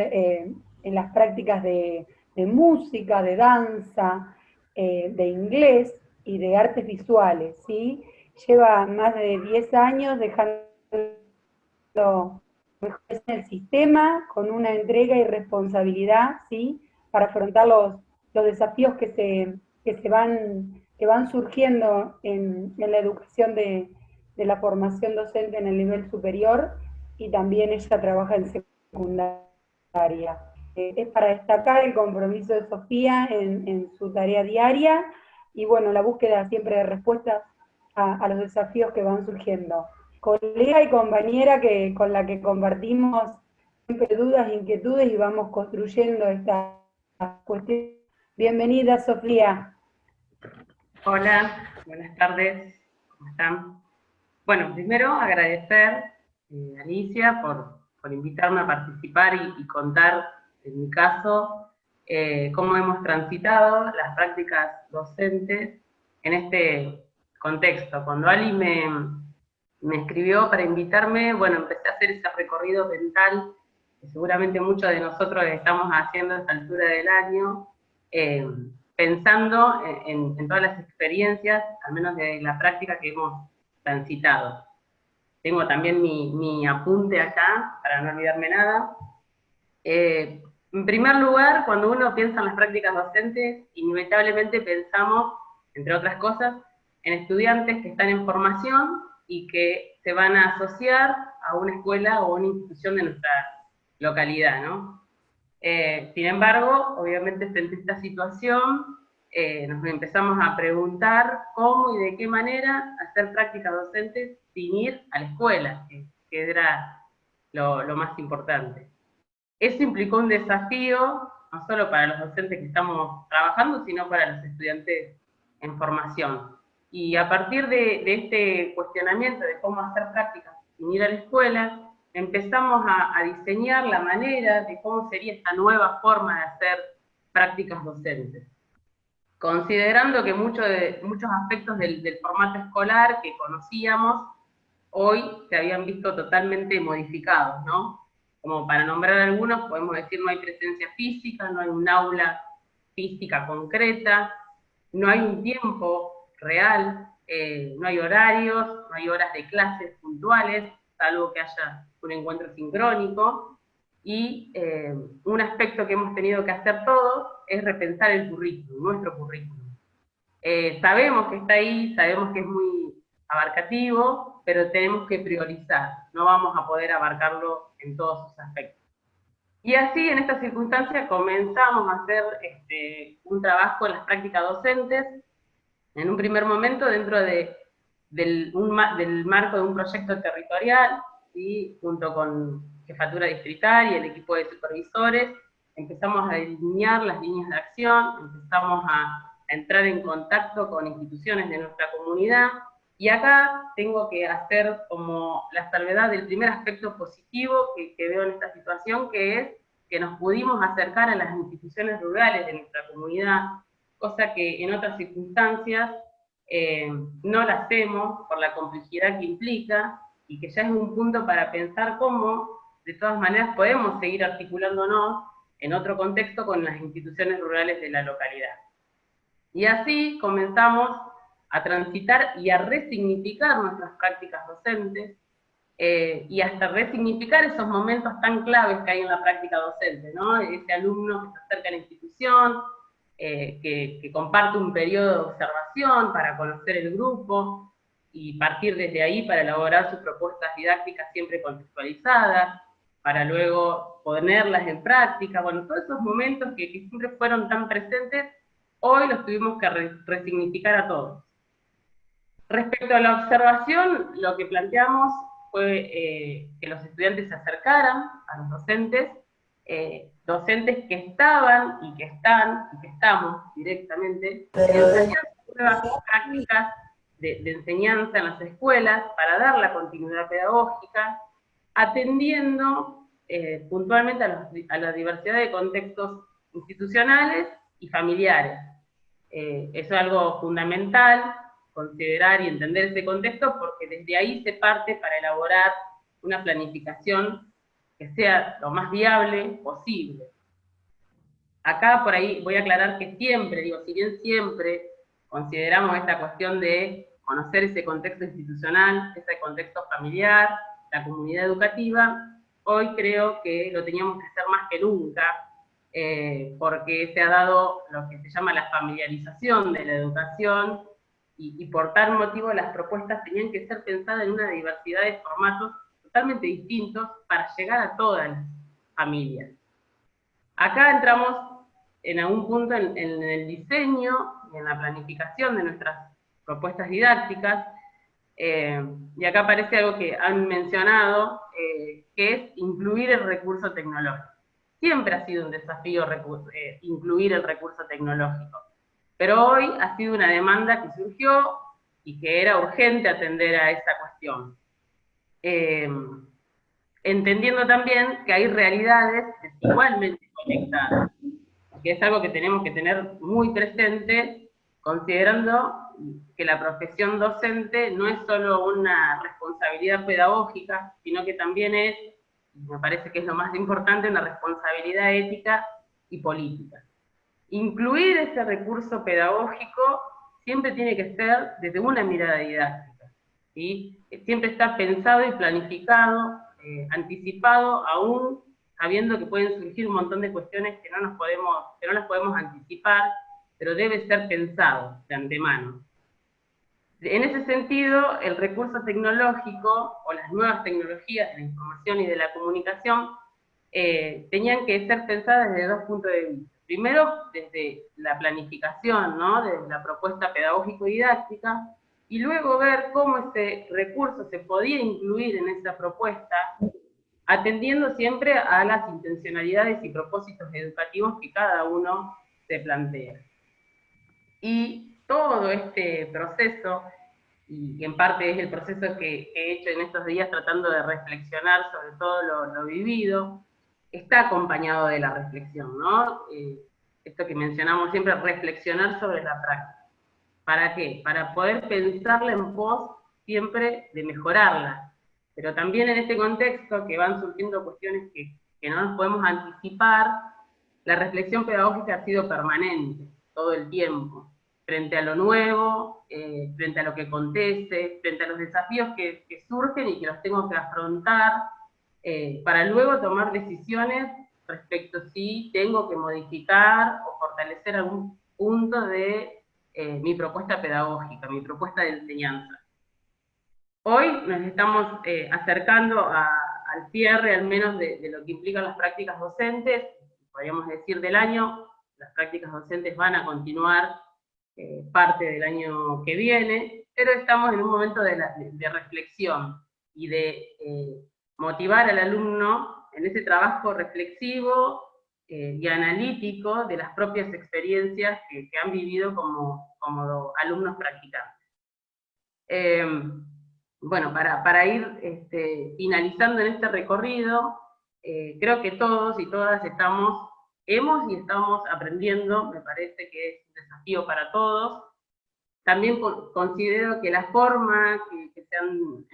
en las prácticas de música, de danza, de inglés y de artes visuales, ¿sí? Lleva más de 10 años dejando mejores en el sistema con una entrega y responsabilidad, ¿sí? Para afrontar los desafíos que van surgiendo en la educación de la formación docente en el nivel superior, y también ella trabaja en secundaria. Es para destacar el compromiso de Sofía en su tarea diaria y bueno, la búsqueda siempre de respuestas a los desafíos que van surgiendo. Colega y compañera con la que compartimos siempre dudas, inquietudes y vamos construyendo esta cuestión. Bienvenida, Sofía. Hola, buenas tardes, ¿cómo están? Bueno, primero agradecer Alicia por invitarme a participar y contar, en mi caso, cómo hemos transitado las prácticas docentes en este contexto. Cuando Ali me escribió para invitarme, bueno, empecé a hacer ese recorrido mental que seguramente muchos de nosotros estamos haciendo a esta altura del año, pensando en todas las experiencias, al menos de la práctica que hemos transitado. Tengo también mi apunte acá, para no olvidarme nada. En primer lugar, cuando uno piensa en las prácticas docentes, inevitablemente pensamos, entre otras cosas, en estudiantes que están en formación y que se van a asociar a una escuela o una institución de nuestra localidad, ¿no? Sin embargo, obviamente frente a esta situación, nos empezamos a preguntar cómo y de qué manera hacer prácticas docentes sin ir a la escuela, que era lo más importante. Eso implicó un desafío, no solo para los docentes que estamos trabajando, sino para los estudiantes en formación. Y a partir de este cuestionamiento de cómo hacer prácticas sin ir a la escuela, empezamos a diseñar la manera de cómo sería esta nueva forma de hacer prácticas docentes. Considerando que muchos aspectos del formato escolar que conocíamos, hoy se habían visto totalmente modificados, ¿no? Como para nombrar algunos, podemos decir no hay presencia física, no hay un aula física concreta, no hay un tiempo real, no hay horarios, no hay horas de clases puntuales, salvo que haya un encuentro sincrónico, y un aspecto que hemos tenido que hacer todos es repensar el currículum, nuestro currículum. Sabemos que está ahí, sabemos que es muy abarcativo, pero tenemos que priorizar, no vamos a poder abarcarlo en todos sus aspectos. Y así, en esta circunstancia, comenzamos a hacer un trabajo en las prácticas docentes, en un primer momento dentro de del marco de un proyecto territorial, ¿sí? Junto con Jefatura Distrital y el equipo de supervisores, empezamos a delinear las líneas de acción, empezamos a entrar en contacto con instituciones de nuestra comunidad, y acá tengo que hacer como la salvedad del primer aspecto positivo que veo en esta situación, que es que nos pudimos acercar a las instituciones rurales de nuestra comunidad, cosa que en otras circunstancias no la hacemos por la complejidad que implica, y que ya es un punto para pensar cómo, de todas maneras, podemos seguir articulándonos en otro contexto con las instituciones rurales de la localidad. Y así comenzamos a transitar y a resignificar nuestras prácticas docentes, y hasta resignificar esos momentos tan claves que hay en la práctica docente, ¿no? Ese alumno que se acerca a la institución, que comparte un periodo de observación para conocer el grupo, y partir desde ahí para elaborar sus propuestas didácticas siempre contextualizadas, para luego ponerlas en práctica. Bueno, todos esos momentos que siempre fueron tan presentes, hoy los tuvimos que resignificar a todos. Respecto a la observación, lo que planteamos fue que los estudiantes se acercaran a los docentes, docentes que estaban y que están y que estamos directamente en pruebas prácticas de enseñanza en las escuelas para dar la continuidad pedagógica, atendiendo puntualmente a la diversidad de contextos institucionales y familiares. Eso es algo fundamental, considerar y entender ese contexto, porque desde ahí se parte para elaborar una planificación que sea lo más viable posible. Acá por ahí voy a aclarar que siempre, digo, si bien siempre consideramos esta cuestión de conocer ese contexto institucional, ese contexto familiar, la comunidad educativa, hoy creo que lo teníamos que hacer más que nunca, porque se ha dado lo que se llama la familiarización de la educación, y por tal motivo las propuestas tenían que ser pensadas en una diversidad de formatos totalmente distintos para llegar a todas las familias. Acá entramos en algún punto en el diseño y en la planificación de nuestras propuestas didácticas, y acá aparece algo que han mencionado, que es incluir el recurso tecnológico. Siempre ha sido un desafío incluir el recurso tecnológico, pero hoy ha sido una demanda que surgió y que era urgente atender a esa cuestión. Entendiendo también que hay realidades desigualmente conectadas, que es algo que tenemos que tener muy presente, considerando que la profesión docente no es solo una responsabilidad pedagógica, sino que también es, me parece que es lo más importante, una responsabilidad ética y política. Incluir ese recurso pedagógico siempre tiene que ser desde una mirada didáctica, ¿sí? Siempre está pensado y planificado, anticipado, aún sabiendo que pueden surgir un montón de cuestiones que no las podemos anticipar, pero debe ser pensado de antemano. En ese sentido, el recurso tecnológico, o las nuevas tecnologías de la información y de la comunicación, tenían que ser pensadas desde dos puntos de vista. Primero, desde la planificación, ¿no? Desde la propuesta pedagógico-didáctica, y luego ver cómo ese recurso se podía incluir en esa propuesta, atendiendo siempre a las intencionalidades y propósitos educativos que cada uno se plantea. Y todo este proceso, y en parte es el proceso que he hecho en estos días tratando de reflexionar sobre todo lo vivido, está acompañado de la reflexión, ¿no? Esto que mencionamos siempre, reflexionar sobre la práctica. ¿Para qué? Para poder pensarla en pos siempre de mejorarla. Pero también en este contexto que van surgiendo cuestiones que no nos podemos anticipar, la reflexión pedagógica ha sido permanente, todo el tiempo, frente a lo nuevo, frente a lo que acontece, frente a los desafíos que surgen y que los tengo que afrontar, para luego tomar decisiones respecto a si tengo que modificar o fortalecer algún punto de mi propuesta pedagógica, mi propuesta de enseñanza. Hoy nos estamos acercando al cierre, al menos de lo que implican las prácticas docentes, podríamos decir del año. Las prácticas docentes van a continuar parte del año que viene, pero estamos en un momento de reflexión y de motivar al alumno en ese trabajo reflexivo y analítico de las propias experiencias que han vivido como alumnos practicantes. Bueno, para ir finalizando en este recorrido, creo que todos y todas hemos y estamos aprendiendo, me parece que es un desafío para todos. También considero que la forma en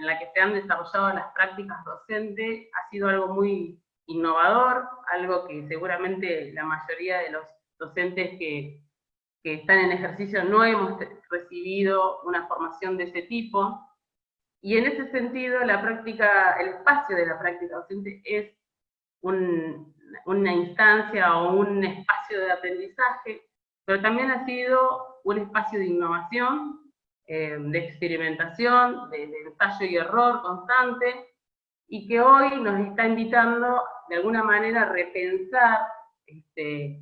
la que se han desarrollado las prácticas docentes ha sido algo muy innovador, algo que seguramente la mayoría de los docentes que están en ejercicio no hemos recibido una formación de ese tipo, y en ese sentido el espacio de la práctica docente es una instancia o un espacio de aprendizaje, pero también ha sido un espacio de innovación, de experimentación, de ensayo y error constante, y que hoy nos está invitando de alguna manera a repensar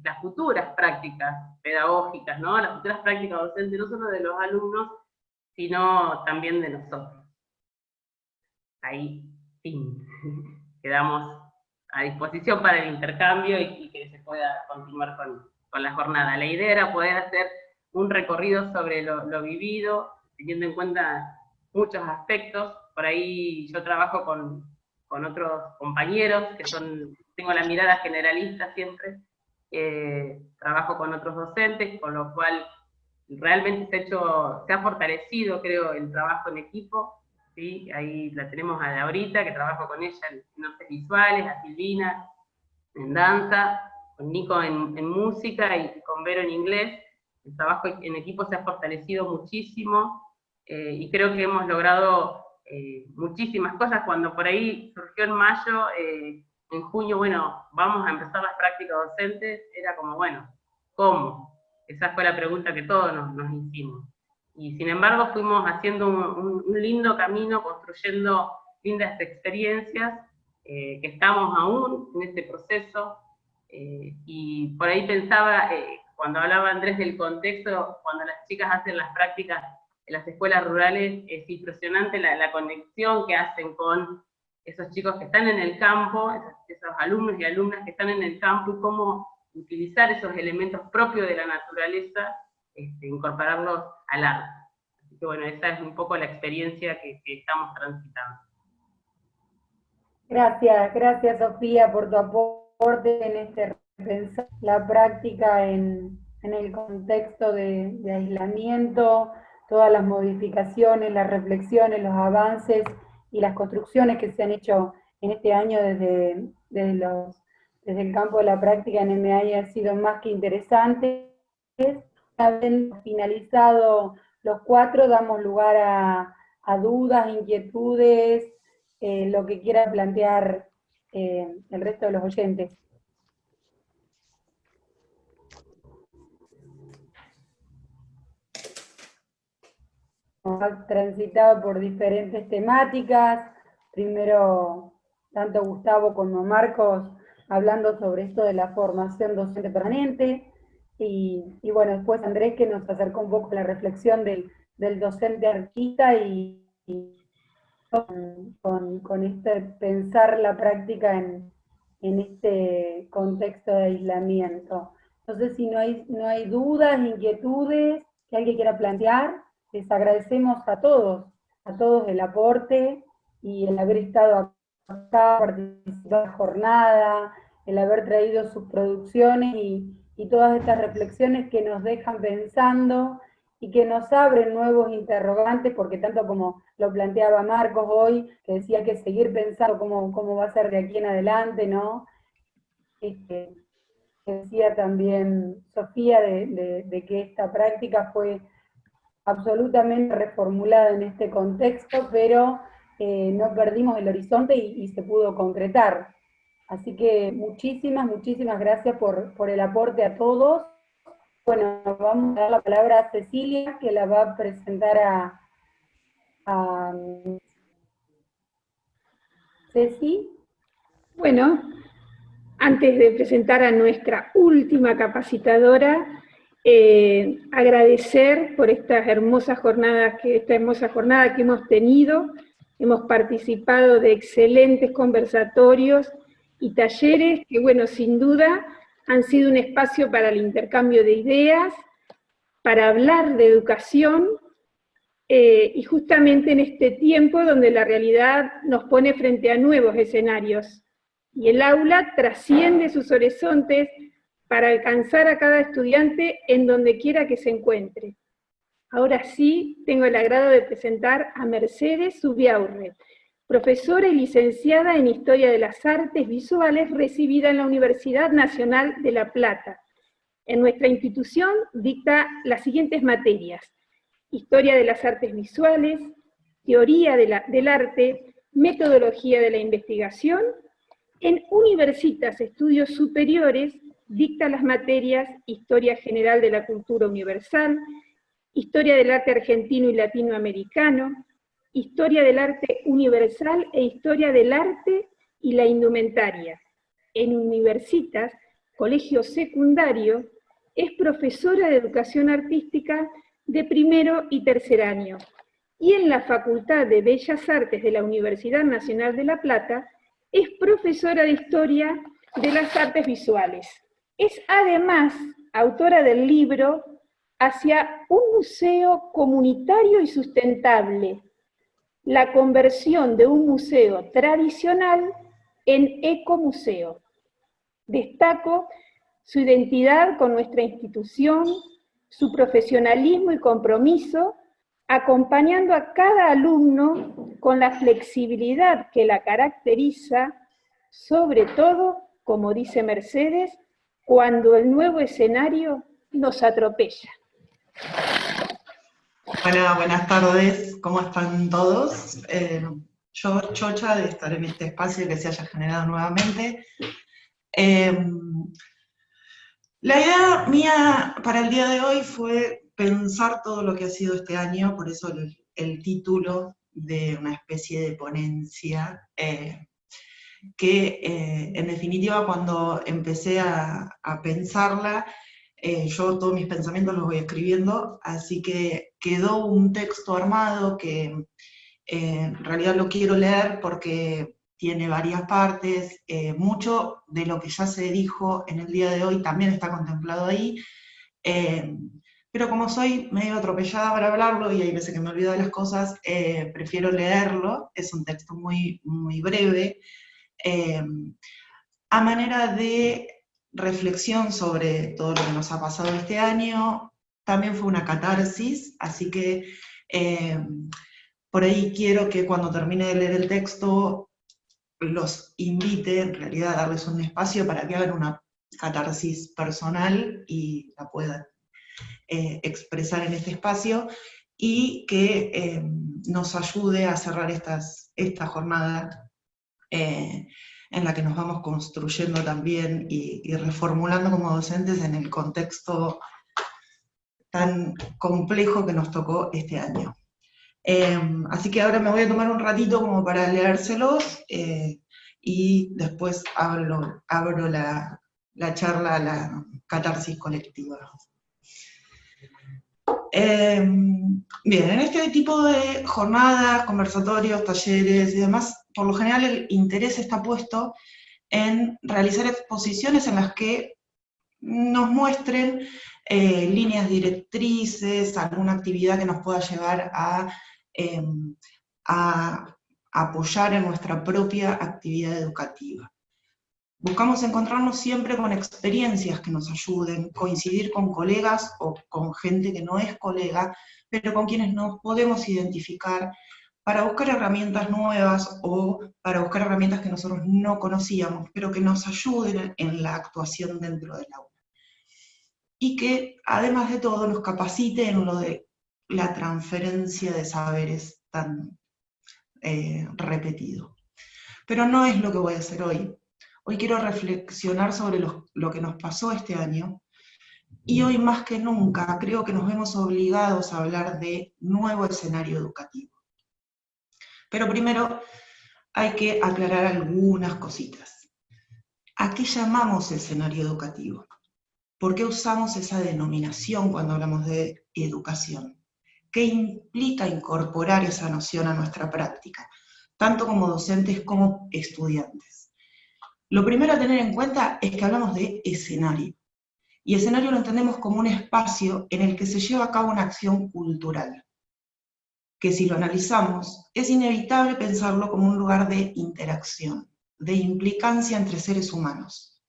las futuras prácticas pedagógicas, ¿no? Las futuras prácticas docentes, no solo de los alumnos, sino también de nosotros. Ahí, fin. Quedamos a disposición para el intercambio y que se pueda continuar con la jornada. La idea era poder hacer un recorrido sobre lo vivido, teniendo en cuenta muchos aspectos. Por ahí yo trabajo con otros compañeros tengo la mirada generalista siempre, trabajo con otros docentes, con lo cual realmente se ha fortalecido, creo, el trabajo en equipo, ¿sí? Ahí la tenemos a Laurita, que trabajo con ella en artes visuales, a Silvina en danza, con Nico en música y con Vero en inglés. El trabajo en equipo se ha fortalecido muchísimo, y creo que hemos logrado muchísimas cosas. Cuando por ahí surgió en mayo, en junio, bueno, vamos a empezar las prácticas docentes, era como, bueno, ¿cómo? Esa fue la pregunta que todos nos hicimos. Y sin embargo fuimos haciendo un lindo camino, construyendo lindas experiencias, que estamos aún en este proceso, y por ahí pensaba, cuando hablaba Andrés del contexto, cuando las chicas hacen las prácticas en las escuelas rurales, es impresionante la conexión que hacen con esos chicos que están en el campo, esos alumnos y alumnas que están en el campo, y cómo utilizar esos elementos propios de la naturaleza, incorporarlos al arte. Así que bueno, esa es un poco la experiencia que estamos transitando. Gracias Sofía por tu aporte en repensar la práctica en el contexto de aislamiento, todas las modificaciones, las reflexiones, los avances y las construcciones que se han hecho en este año desde el campo de la práctica en MAI han sido más que interesantes. Habiendo finalizado los 4, damos lugar a dudas, inquietudes, lo que quiera plantear el resto de los oyentes. Hemos transitado por diferentes temáticas, primero tanto Gustavo como Marcos hablando sobre esto de la formación docente permanente, y bueno, después Andrés, que nos acercó un poco a la reflexión del docente artista y con este pensar la práctica en este contexto de aislamiento. Entonces, si no hay dudas, inquietudes que alguien quiera plantear, les agradecemos a todos el aporte y el haber estado acá, participado en la jornada, el haber traído sus producciones y todas estas reflexiones que nos dejan pensando y que nos abren nuevos interrogantes, porque tanto como lo planteaba Marcos hoy, que decía que seguir pensando cómo va a ser de aquí en adelante, ¿no? Decía también Sofía de que esta práctica fue absolutamente reformulada en este contexto, pero no perdimos el horizonte y se pudo concretar. Así que muchísimas gracias por el aporte a todos. Bueno, vamos a dar la palabra a Cecilia, que la va a presentar a Ceci. Bueno, antes de presentar a nuestra última capacitadora, agradecer por esta hermosa jornada que hemos tenido. Hemos participado de excelentes conversatorios y talleres que, bueno, sin duda han sido un espacio para el intercambio de ideas, para hablar de educación, y justamente en este tiempo donde la realidad nos pone frente a nuevos escenarios, y el aula trasciende sus horizontes para alcanzar a cada estudiante en donde quiera que se encuentre. Ahora sí, tengo el agrado de presentar a Mercedes Zubiaurre, profesora y licenciada en Historia de las Artes Visuales, recibida en la Universidad Nacional de La Plata. En nuestra institución dicta las siguientes materias: Historia de las Artes Visuales, Teoría del Arte, Metodología de la Investigación. En Universitas Estudios Superiores dicta las materias Historia General de la Cultura Universal, Historia del Arte Argentino y Latinoamericano, Historia del Arte Universal e Historia del Arte y la Indumentaria. En Universitas, Colegio Secundario, es profesora de Educación Artística de primero y tercer año. Y en la Facultad de Bellas Artes de la Universidad Nacional de La Plata, es profesora de Historia de las Artes Visuales. Es además autora del libro Hacia un museo comunitario y sustentable: la conversión de un museo tradicional en ecomuseo. Destaco su identidad con nuestra institución, su profesionalismo y compromiso, acompañando a cada alumno con la flexibilidad que la caracteriza, sobre todo, como dice Mercedes, cuando el nuevo escenario nos atropella. Hola, buenas tardes, ¿cómo están todos? Yo chocha de estar en este espacio que se haya generado nuevamente. La idea mía para el día de hoy fue pensar todo lo que ha sido este año, por eso el título de una especie de ponencia, que en definitiva cuando empecé a pensarla, yo todos mis pensamientos los voy escribiendo, así que quedó un texto armado que en realidad lo quiero leer porque tiene varias partes. Mucho de lo que ya se dijo en el día de hoy también está contemplado ahí, pero como soy medio atropellada para hablarlo y hay veces que me olvido de las cosas, prefiero leerlo. Es un texto muy, muy breve, a manera de reflexión sobre todo lo que nos ha pasado este año. También fue una catarsis, así que por ahí quiero que cuando termine de leer el texto los invite en realidad a darles un espacio para que hagan una catarsis personal y la puedan expresar en este espacio, y que nos ayude a cerrar esta jornada en la que nos vamos construyendo también y reformulando como docentes en el contexto tan complejo que nos tocó este año. Así que ahora me voy a tomar un ratito como para leérselos, y después abro la charla a la catarsis colectiva. Bien, en este tipo de jornadas, conversatorios, talleres y demás, por lo general el interés está puesto en realizar exposiciones en las que nos muestren líneas directrices, alguna actividad que nos pueda llevar a apoyar en nuestra propia actividad educativa. Buscamos encontrarnos siempre con experiencias que nos ayuden, coincidir con colegas o con gente que no es colega, pero con quienes nos podemos identificar para buscar herramientas nuevas o para buscar herramientas que nosotros no conocíamos, pero que nos ayuden en la actuación dentro del aula. Y que, además de todo, nos capacite en lo de la transferencia de saberes tan repetido. Pero no es lo que voy a hacer hoy. Hoy quiero reflexionar sobre lo que nos pasó este año, y hoy más que nunca creo que nos vemos obligados a hablar de nuevo escenario educativo. Pero primero hay que aclarar algunas cositas. ¿A qué llamamos escenario educativo? ¿Por qué usamos esa denominación cuando hablamos de educación? ¿Qué implica incorporar esa noción a nuestra práctica, tanto como docentes como estudiantes? Lo primero a tener en cuenta es que hablamos de escenario, y escenario lo entendemos como un espacio en el que se lleva a cabo una acción cultural, que si lo analizamos, es inevitable pensarlo como un lugar de interacción, de implicancia entre seres humanos,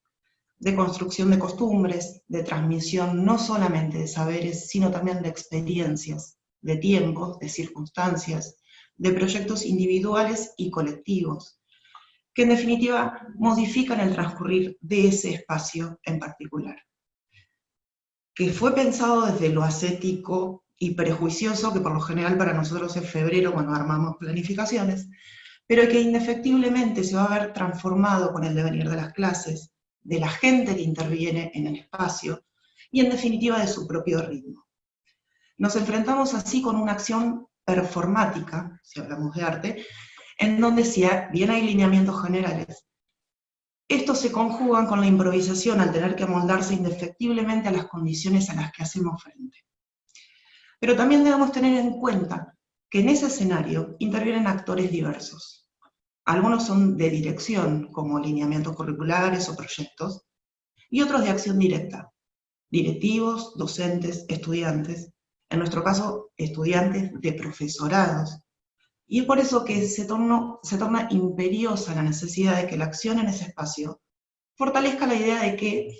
de construcción de costumbres, de transmisión no solamente de saberes, sino también de experiencias, de tiempos, de circunstancias, de proyectos individuales y colectivos, que en definitiva modifican el transcurrir de ese espacio en particular, que fue pensado desde lo ascético y prejuicioso, que por lo general para nosotros es febrero cuando armamos planificaciones, pero que indefectiblemente se va a ver transformado con el devenir de las clases, de la gente que interviene en el espacio, y en definitiva de su propio ritmo. Nos enfrentamos así con una acción performática, si hablamos de arte, en donde si bien hay lineamientos generales, estos se conjugan con la improvisación al tener que amoldarse indefectiblemente a las condiciones a las que hacemos frente. Pero también debemos tener en cuenta que en ese escenario intervienen actores diversos. Algunos son de dirección, como lineamientos curriculares o proyectos, y otros de acción directa, directivos, docentes, estudiantes, en nuestro caso, estudiantes de profesorados. Y es por eso que se torna imperiosa la necesidad de que la acción en ese espacio fortalezca la idea de que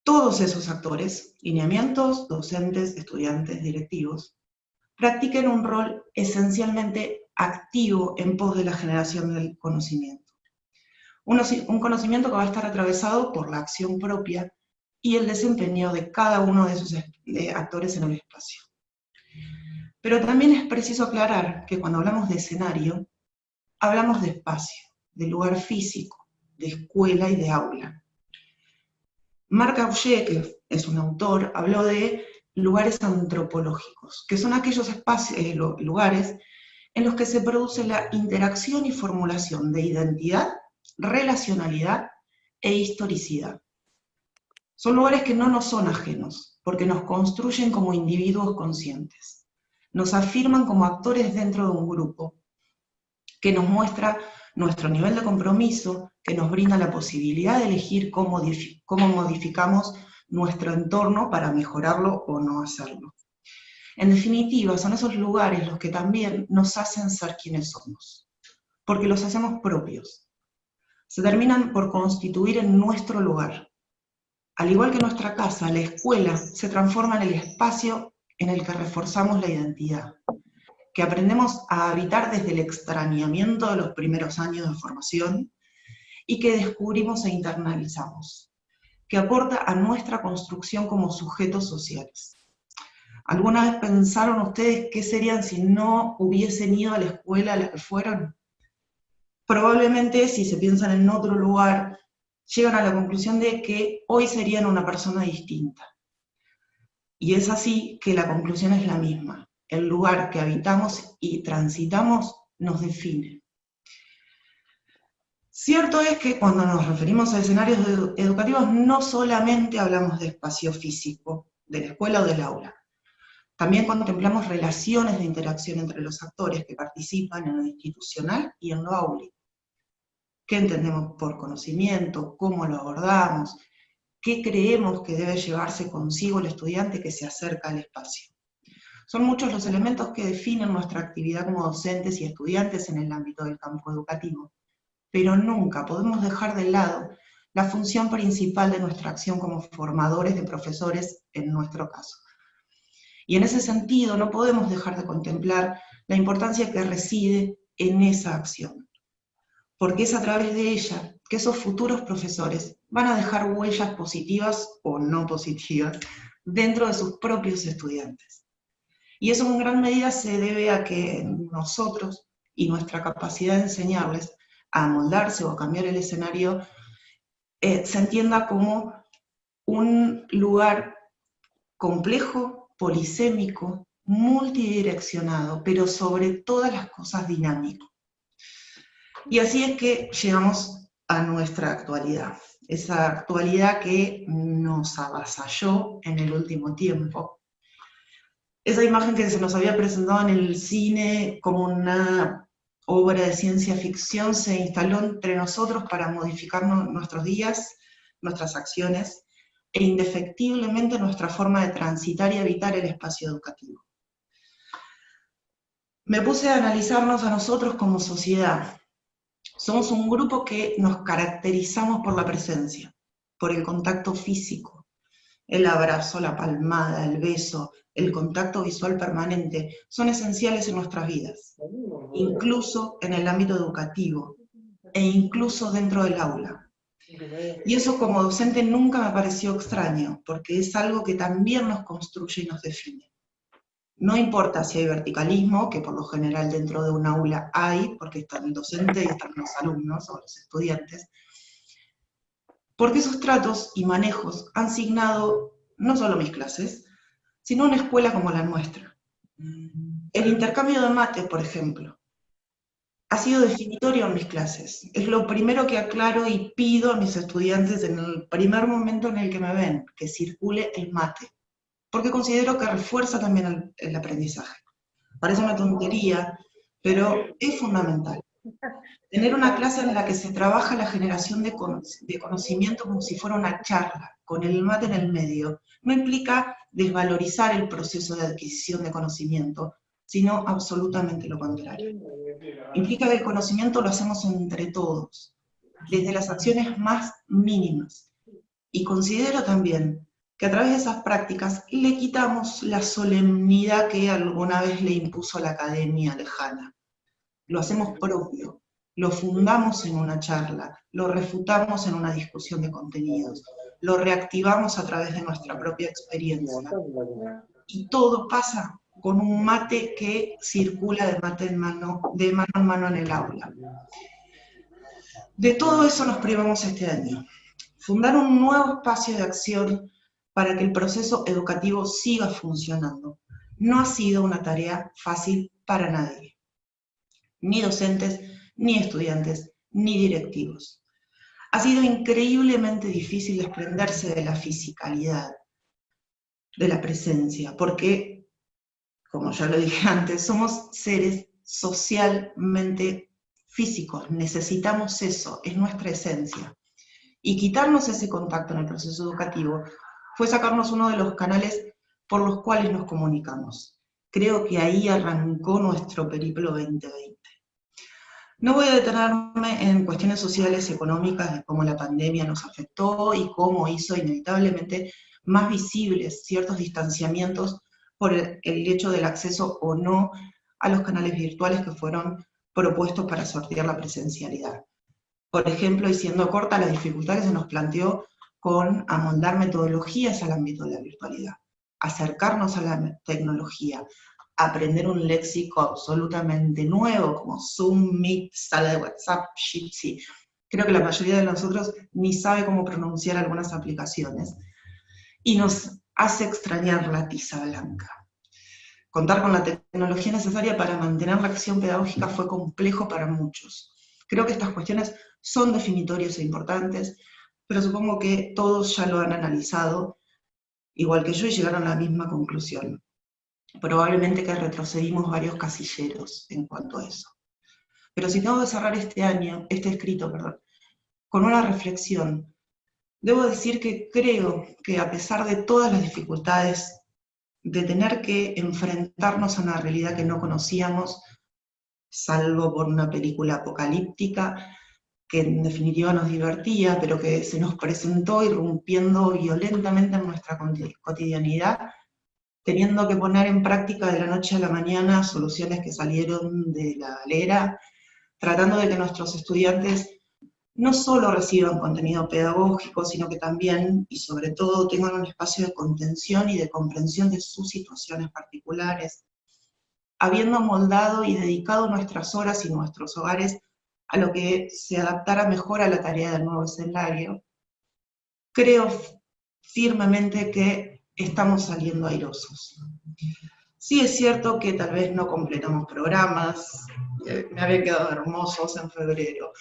todos esos actores, lineamientos, docentes, estudiantes, directivos, practiquen un rol esencialmente activo en pos de la generación del conocimiento. Un conocimiento que va a estar atravesado por la acción propia y el desempeño de cada uno de esos actores en el espacio. Pero también es preciso aclarar que cuando hablamos de escenario, hablamos de espacio, de lugar físico, de escuela y de aula. Marc Augé, que es un autor, habló de lugares antropológicos, que son aquellos espacios, lugares en los que se produce la interacción y formulación de identidad, relacionalidad e historicidad. Son lugares que no nos son ajenos, porque nos construyen como individuos conscientes. Nos afirman como actores dentro de un grupo, que nos muestra nuestro nivel de compromiso, que nos brinda la posibilidad de elegir cómo modificamos nuestro entorno para mejorarlo o no hacerlo. En definitiva, son esos lugares los que también nos hacen ser quienes somos, porque los hacemos propios. Se terminan por constituir en nuestro lugar. Al igual que nuestra casa, la escuela se transforma en el espacio en el que reforzamos la identidad, que aprendemos a habitar desde el extrañamiento de los primeros años de formación y que descubrimos e internalizamos, que aporta a nuestra construcción como sujetos sociales. ¿Alguna vez pensaron ustedes qué serían si no hubiesen ido a la escuela a la que fueron? Probablemente, si se piensan en otro lugar, llegan a la conclusión de que hoy serían una persona distinta. Y es así que la conclusión es la misma. El lugar que habitamos y transitamos nos define. Cierto es que cuando nos referimos a escenarios educativos no solamente hablamos de espacio físico, de la escuela o del aula. También contemplamos relaciones de interacción entre los actores que participan en lo institucional y en lo áulico. ¿Qué entendemos por conocimiento? ¿Cómo lo abordamos? ¿Qué creemos que debe llevarse consigo el estudiante que se acerca al espacio? Son muchos los elementos que definen nuestra actividad como docentes y estudiantes en el ámbito del campo educativo, pero nunca podemos dejar de lado la función principal de nuestra acción como formadores de profesores en nuestro caso. Y en ese sentido no podemos dejar de contemplar la importancia que reside en esa acción, porque es a través de ella que esos futuros profesores van a dejar huellas positivas o no positivas dentro de sus propios estudiantes. Y eso en gran medida se debe a que nosotros y nuestra capacidad de enseñarles a amoldarse o a cambiar el escenario se entienda como un lugar complejo, polisémico, multidireccionado, pero sobre todas las cosas dinámico. Y así es que llegamos a nuestra actualidad. esa actualidad que nos avasalló en el último tiempo. Esa imagen que se nos había presentado en el cine como una obra de ciencia ficción se instaló entre nosotros para modificar nuestros días, nuestras acciones, e indefectiblemente nuestra forma de transitar y habitar el espacio educativo. Me puse a analizarnos a nosotros como sociedad. Somos un grupo que nos caracterizamos por la presencia, por el contacto físico, el abrazo, la palmada, el beso, el contacto visual permanente, son esenciales en nuestras vidas, incluso en el ámbito educativo, e incluso dentro del aula. Y eso como docente nunca me pareció extraño, porque es algo que también nos construye y nos define. No importa si hay verticalismo, que por lo general dentro de un aula hay, porque está el docente y están los alumnos o los estudiantes, porque esos tratos y manejos han signado no solo mis clases, sino una escuela como la nuestra. El intercambio de mate, por ejemplo, ha sido definitorio en mis clases. Es lo primero que aclaro y pido a mis estudiantes en el primer momento en el que me ven, que circule el mate, porque considero que refuerza también el aprendizaje. Parece una tontería, pero es fundamental. Tener una clase en la que se trabaja la generación de conocimiento como si fuera una charla, con el mate en el medio, no implica desvalorizar el proceso de adquisición de conocimiento, sino absolutamente lo contrario. Implica que el conocimiento lo hacemos entre todos, desde las acciones más mínimas. Y considero también que a través de esas prácticas le quitamos la solemnidad que alguna vez le impuso la academia lejana. Lo hacemos propio, lo fundamos en una charla, lo refutamos en una discusión de contenidos, lo reactivamos a través de nuestra propia experiencia. Y todo pasa con un mate que circula de mano en mano en el aula. De todo eso nos privamos este año. Fundar un nuevo espacio de acción para que el proceso educativo siga funcionando no ha sido una tarea fácil para nadie. Ni docentes, ni estudiantes, ni directivos. Ha sido increíblemente difícil desprenderse de la fisicalidad, de la presencia, porque, como ya lo dije antes, somos seres socialmente físicos, necesitamos eso, es nuestra esencia. Y quitarnos ese contacto en el proceso educativo fue sacarnos uno de los canales por los cuales nos comunicamos. Creo que ahí arrancó nuestro periplo 2020. No voy a detenerme en cuestiones sociales y económicas de cómo la pandemia nos afectó y cómo hizo inevitablemente más visibles ciertos distanciamientos por el hecho del acceso o no a los canales virtuales que fueron propuestos para sortear la presencialidad. Por ejemplo, y siendo corta, la dificultad que se nos planteó con amoldar metodologías al ámbito de la virtualidad, acercarnos a la tecnología, aprender un léxico absolutamente nuevo, como Zoom, Meet, sala de WhatsApp, Jitsi. Creo que la mayoría de nosotros ni sabe cómo pronunciar algunas aplicaciones, y nos hace extrañar la tiza blanca. Contar con la tecnología necesaria para mantener la acción pedagógica fue complejo para muchos. Creo que estas cuestiones son definitorias e importantes, pero supongo que todos ya lo han analizado, igual que yo, y llegaron a la misma conclusión. Probablemente que retrocedimos varios casilleros en cuanto a eso. Pero si tengo que cerrar este escrito, con una reflexión, debo decir que creo que a pesar de todas las dificultades, de tener que enfrentarnos a una realidad que no conocíamos, salvo por una película apocalíptica, que en definitiva nos divertía, pero que se nos presentó irrumpiendo violentamente en nuestra cotidianidad, teniendo que poner en práctica de la noche a la mañana soluciones que salieron de la galera, tratando de que nuestros estudiantes no solo reciban contenido pedagógico, sino que también, y sobre todo, tengan un espacio de contención y de comprensión de sus situaciones particulares, habiendo moldado y dedicado nuestras horas y nuestros hogares a lo que se adaptara mejor a la tarea del nuevo escenario. Creo firmemente que estamos saliendo airosos. Sí es cierto que tal vez no completamos programas, me había quedado hermosos en febrero,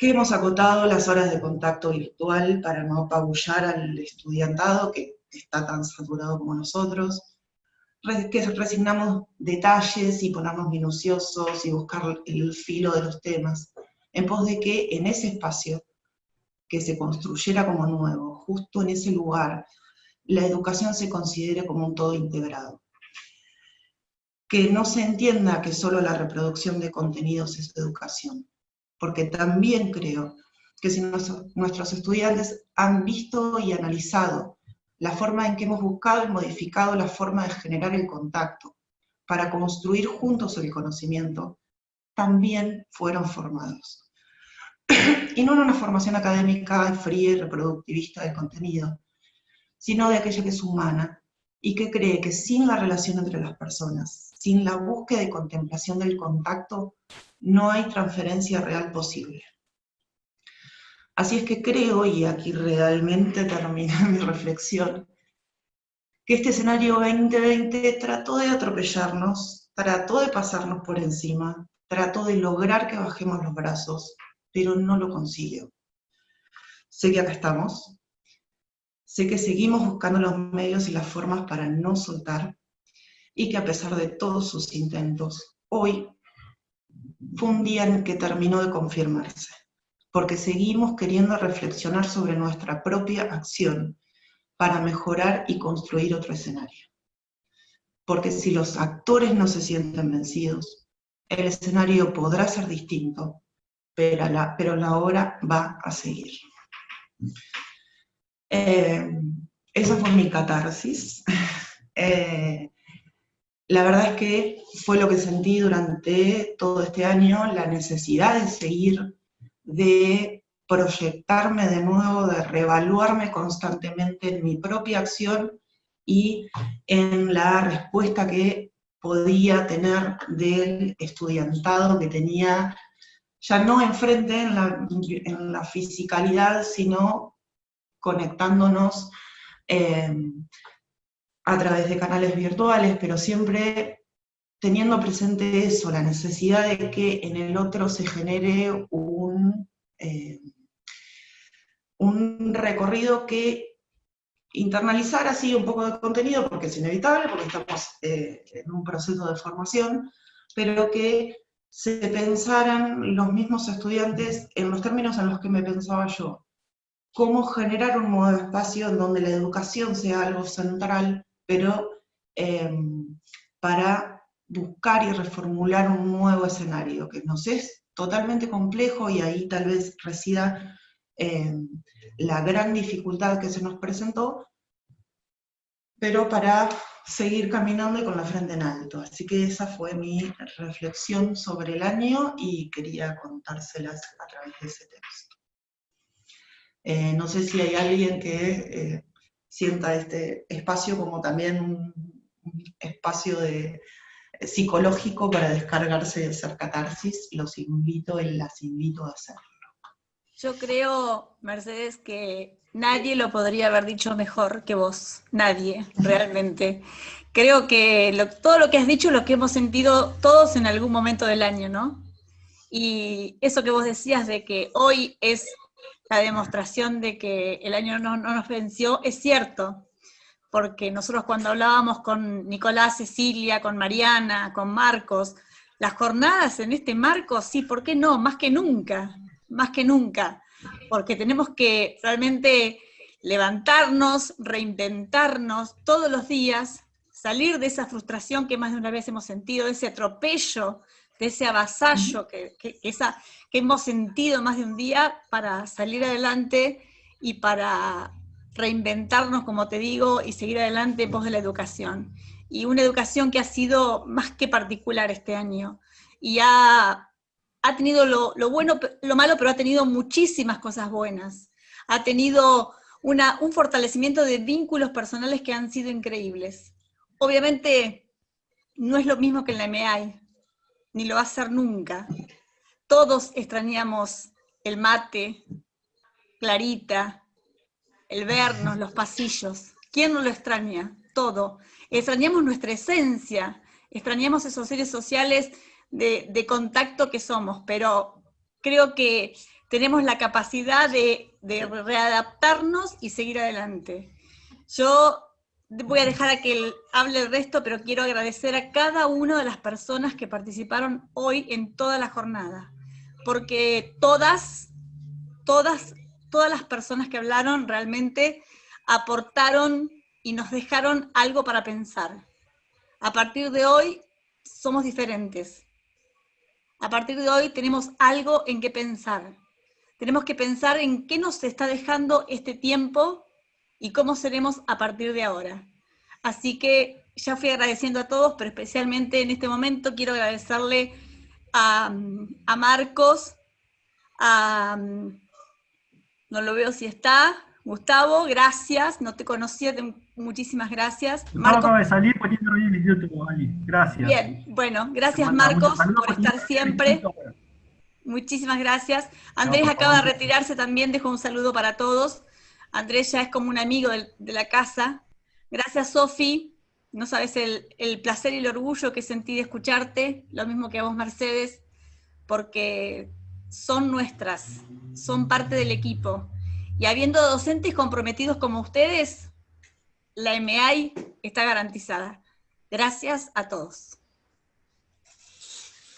que hemos acotado las horas de contacto virtual para no apabullar al estudiantado que está tan saturado como nosotros, que resignamos detalles y ponernos minuciosos y buscar el filo de los temas, en pos de que en ese espacio que se construyera como nuevo, justo en ese lugar, la educación se considere como un todo integrado. Que no se entienda que solo la reproducción de contenidos es educación, porque también creo que si nuestros estudiantes han visto y analizado la forma en que hemos buscado y modificado la forma de generar el contacto para construir juntos el conocimiento, también fueron formados. Y no en una formación académica fría y reproductivista del contenido, sino de aquella que es humana y que cree que sin la relación entre las personas, sin la búsqueda y contemplación del contacto, no hay transferencia real posible. Así es que creo, y aquí realmente termina mi reflexión, que este escenario 2020 trató de atropellarnos, trató de pasarnos por encima, trató de lograr que bajemos los brazos, pero no lo consiguió. Sé que acá estamos, sé que seguimos buscando los medios y las formas para no soltar, y que a pesar de todos sus intentos, hoy fue un día en que terminó de confirmarse, porque seguimos queriendo reflexionar sobre nuestra propia acción para mejorar y construir otro escenario. Porque si los actores no se sienten vencidos, el escenario podrá ser distinto, pero la hora va a seguir. Esa fue mi catarsis. La verdad es que fue lo que sentí durante todo este año, la necesidad de seguir, de proyectarme de nuevo, de reevaluarme constantemente en mi propia acción y en la respuesta que podía tener del estudiantado que tenía, ya no enfrente en la fisicalidad, sino conectándonos a través de canales virtuales, pero siempre teniendo presente eso, la necesidad de que en el otro se genere un recorrido que internalizar así un poco de contenido, porque es inevitable, porque estamos en un proceso de formación, pero que se pensaran los mismos estudiantes en los términos en los que me pensaba yo. Cómo generar un nuevo espacio en donde la educación sea algo central, pero para buscar y reformular un nuevo escenario, que nos es totalmente complejo, y ahí tal vez resida la gran dificultad que se nos presentó, pero para seguir caminando y con la frente en alto. Así que esa fue mi reflexión sobre el año y quería contárselas a través de ese texto. No sé si hay alguien que sienta este espacio como también un espacio psicológico para descargarse y hacer catarsis. Los invito y las invito a hacerlo. Yo creo, Mercedes, que nadie lo podría haber dicho mejor que vos. Nadie, realmente. Creo que todo lo que has dicho es lo que hemos sentido todos en algún momento del año, ¿no? Y eso que vos decías de que hoy es la demostración de que el año no nos venció, es cierto. Porque nosotros cuando hablábamos con Nicolás, Cecilia, con Mariana, con Marcos, las jornadas en este marco, sí, ¿por qué no? Más que nunca, porque tenemos que realmente levantarnos, reinventarnos todos los días, salir de esa frustración que más de una vez hemos sentido, de ese atropello, de ese avasallo que hemos sentido más de un día, para salir adelante y para reinventarnos, como te digo, y seguir adelante en pos de la educación. Y una educación que ha sido más que particular este año. Y ha tenido lo bueno, lo malo, pero ha tenido muchísimas cosas buenas. Ha tenido un fortalecimiento de vínculos personales que han sido increíbles. Obviamente no es lo mismo que en la MEAI, ni lo va a ser nunca. Todos extrañamos el mate, Clarita, el vernos, los pasillos. ¿Quién no lo extraña? Todo. Extrañamos nuestra esencia, extrañamos esos seres sociales de contacto que somos, pero creo que tenemos la capacidad de readaptarnos y seguir adelante. Yo voy a dejar a que él hable el resto, pero quiero agradecer a cada una de las personas que participaron hoy en toda la jornada, porque todas las personas que hablaron realmente aportaron y nos dejaron algo para pensar. A partir de hoy somos diferentes. A partir de hoy tenemos algo en qué pensar. Tenemos que pensar en qué nos está dejando este tiempo y cómo seremos a partir de ahora. Así que ya fui agradeciendo a todos, pero especialmente en este momento quiero agradecerle a Marcos, no lo veo si está, Gustavo, gracias, no te conocía, muchísimas gracias. Gustavo acaba de salir poniendo el instituto, Ali. Gracias. Bien, bueno, gracias Marcos por estar siempre. Muchísimas gracias. Andrés acaba de retirarse también, dejo un saludo para todos. Andrés ya es como un amigo de la casa. Gracias Sofi, no sabes el placer y el orgullo que sentí de escucharte, lo mismo que a vos Mercedes, porque son nuestras, son parte del equipo. Y habiendo docentes comprometidos como ustedes, la MAI está garantizada. Gracias a todos.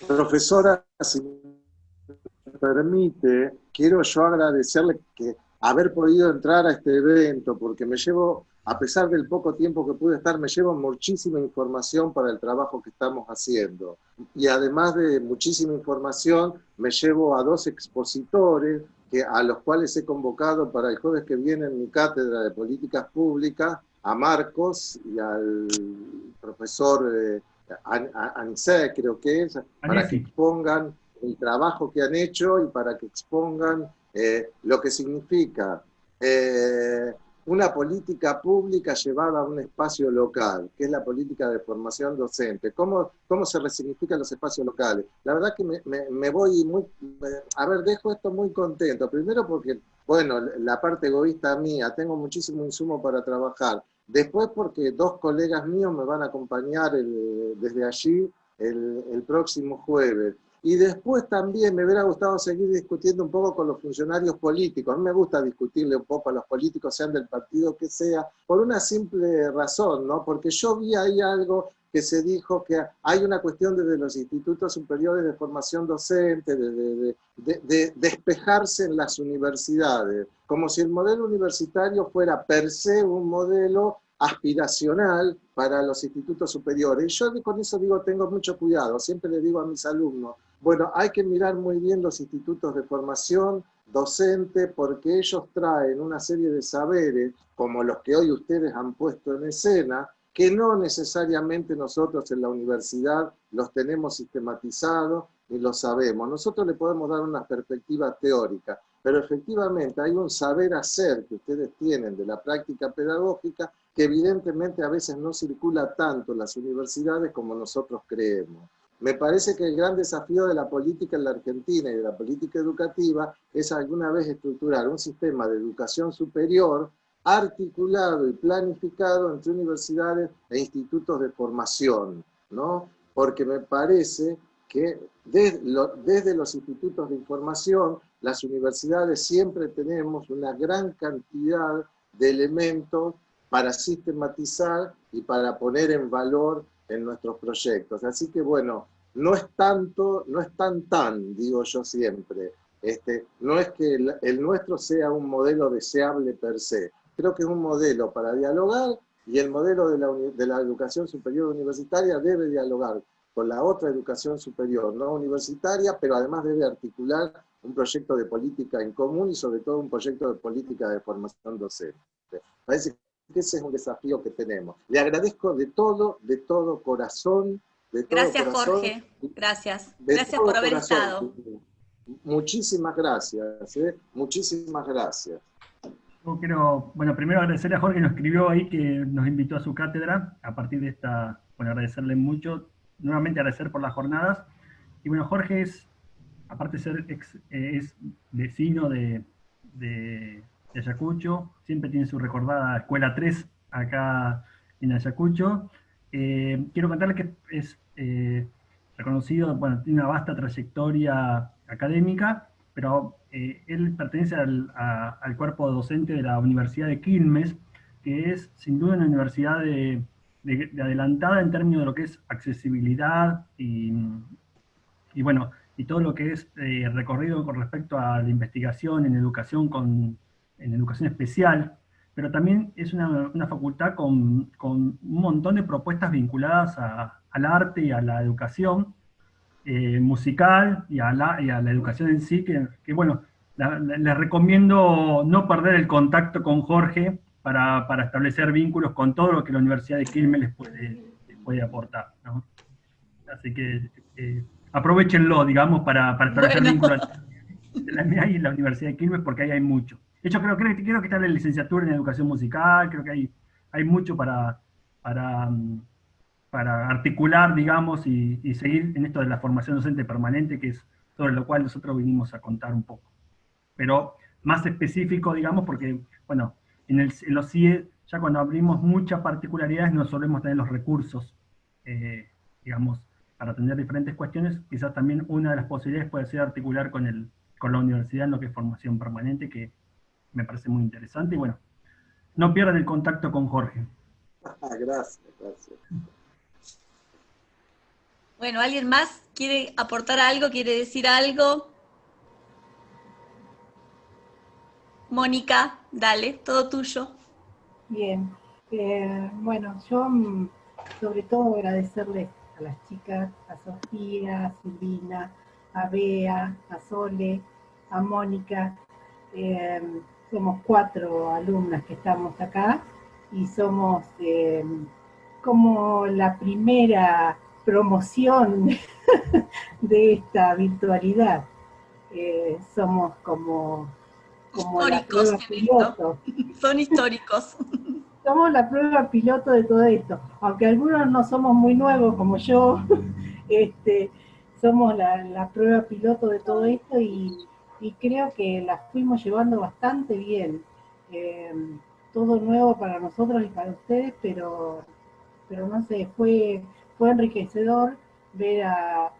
Profesora, si me permite, quiero yo agradecerle que haber podido entrar a este evento, porque me llevo, a pesar del poco tiempo que pude estar, me llevo muchísima información para el trabajo que estamos haciendo. Y además de muchísima información, me llevo a 2 expositores a los cuales he convocado para el jueves que viene en mi cátedra de políticas públicas, a Marcos y al profesor Anicé, creo que es, para que expongan el trabajo que han hecho y para que expongan lo que significa una política pública llevada a un espacio local, que es la política de formación docente. ¿Cómo se resignifican los espacios locales? La verdad que me voy muy... A ver, dejo esto muy contento. Primero porque, bueno, la parte egoísta mía, tengo muchísimo insumo para trabajar. Después porque 2 colegas míos me van a acompañar desde allí el próximo jueves. Y después también me hubiera gustado seguir discutiendo un poco con los funcionarios políticos. A mí me gusta discutirle un poco a los políticos, sean del partido que sea, por una simple razón, ¿no? Porque yo vi ahí algo que se dijo que hay una cuestión desde los institutos superiores de formación docente, de despejarse en las universidades, como si el modelo universitario fuera per se un modelo aspiracional para los institutos superiores. Y yo con eso digo, tengo mucho cuidado, siempre le digo a mis alumnos, bueno, hay que mirar muy bien los institutos de formación docente porque ellos traen una serie de saberes, como los que hoy ustedes han puesto en escena, que no necesariamente nosotros en la universidad los tenemos sistematizados ni los sabemos. Nosotros le podemos dar una perspectiva teórica, pero efectivamente hay un saber hacer que ustedes tienen de la práctica pedagógica que evidentemente a veces no circula tanto en las universidades como nosotros creemos. Me parece que el gran desafío de la política en la Argentina y de la política educativa es alguna vez estructurar un sistema de educación superior articulado y planificado entre universidades e institutos de formación, ¿no? Porque me parece que desde los institutos de información, las universidades siempre tenemos una gran cantidad de elementos para sistematizar y para poner en valor en nuestros proyectos. Así que bueno, no es tan, digo yo siempre, no es que el nuestro sea un modelo deseable per se. Creo que es un modelo para dialogar y el modelo de la educación superior universitaria debe dialogar con la otra educación superior no universitaria, pero además debe articular un proyecto de política en común y sobre todo un proyecto de política de formación docente. Parece que ese es un desafío que tenemos. Le agradezco de todo corazón. Gracias, Jorge. Gracias. Gracias por haber estado. Muchísimas gracias. Muchísimas gracias. Yo quiero, bueno, primero agradecerle a Jorge que nos escribió ahí, que nos invitó a su cátedra. A partir de esta, bueno, agradecerle mucho. Nuevamente agradecer por las jornadas. Y bueno, Jorge es, aparte de ser es vecino de Ayacucho, siempre tiene su recordada Escuela 3 acá en Ayacucho. Quiero contarle que es reconocido, bueno, tiene una vasta trayectoria académica, pero él pertenece al cuerpo docente de la Universidad de Quilmes, que es sin duda una universidad de adelantada en términos de lo que es accesibilidad y bueno, y todo lo que es recorrido con respecto a la investigación en educación, en educación especial, pero también es una facultad con un montón de propuestas vinculadas al arte y a la educación musical y a la educación en sí, que bueno, les recomiendo no perder el contacto con Jorge para establecer vínculos con todo lo que la Universidad de Quilmes les puede aportar, ¿no? Así que aprovechenlo, digamos, para establecer vínculos entre la MEA y la Universidad de Quilmes, porque ahí hay mucho. De hecho, creo que está la licenciatura en educación musical, creo que hay mucho para articular, digamos, y seguir en esto de la formación docente permanente, que es sobre lo cual nosotros vinimos a contar un poco. Pero más específico, digamos, porque, bueno, en los CIE, ya cuando abrimos muchas particularidades, no solemos tener los recursos, digamos, para atender diferentes cuestiones. Quizás también una de las posibilidades puede ser articular con la universidad en lo que es formación permanente, que me parece muy interesante. Y bueno, no pierdan el contacto con Jorge. Gracias, gracias. Bueno, ¿alguien más quiere aportar algo, quiere decir algo? Mónica, dale, todo tuyo. Bien, bueno, yo sobre todo agradecerles a las chicas, a Sofía, a Silvina, a Bea, a Sole, a Mónica. Somos 4 alumnas que estamos acá y somos como la primera promoción de esta virtualidad. Somos como la prueba piloto. Son históricos. Somos la prueba piloto de todo esto. Aunque algunos no somos muy nuevos como yo, somos la prueba piloto de todo esto y creo que la fuimos llevando bastante bien. Todo nuevo para nosotros y para ustedes, pero no sé, fue enriquecedor ver a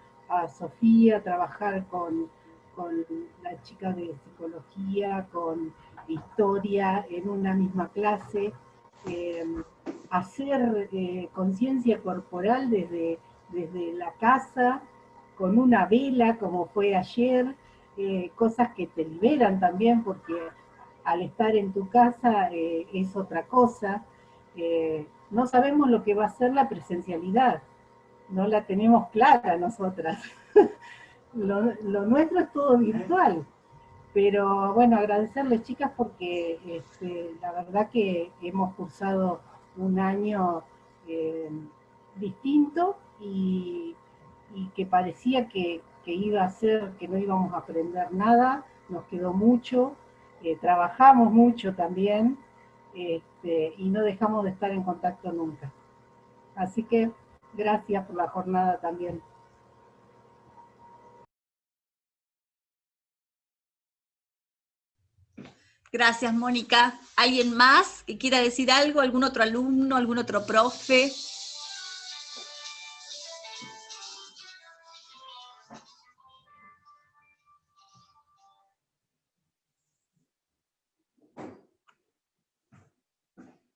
Sofía trabajar con la chica de psicología, con historia en una misma clase, hacer conciencia corporal desde la casa, con una vela como fue ayer, cosas que te liberan también porque al estar en tu casa es otra cosa. No sabemos lo que va a ser la presencialidad, no la tenemos clara nosotras. Lo nuestro es todo virtual, pero bueno, agradecerles chicas porque la verdad que hemos cursado un año distinto y que parecía que iba a ser, que no íbamos a aprender nada, nos quedó mucho, trabajamos mucho también y no dejamos de estar en contacto nunca. Así que gracias por la jornada también. Gracias, Mónica. ¿Alguien más que quiera decir algo? ¿Algún otro alumno? ¿Algún otro profe?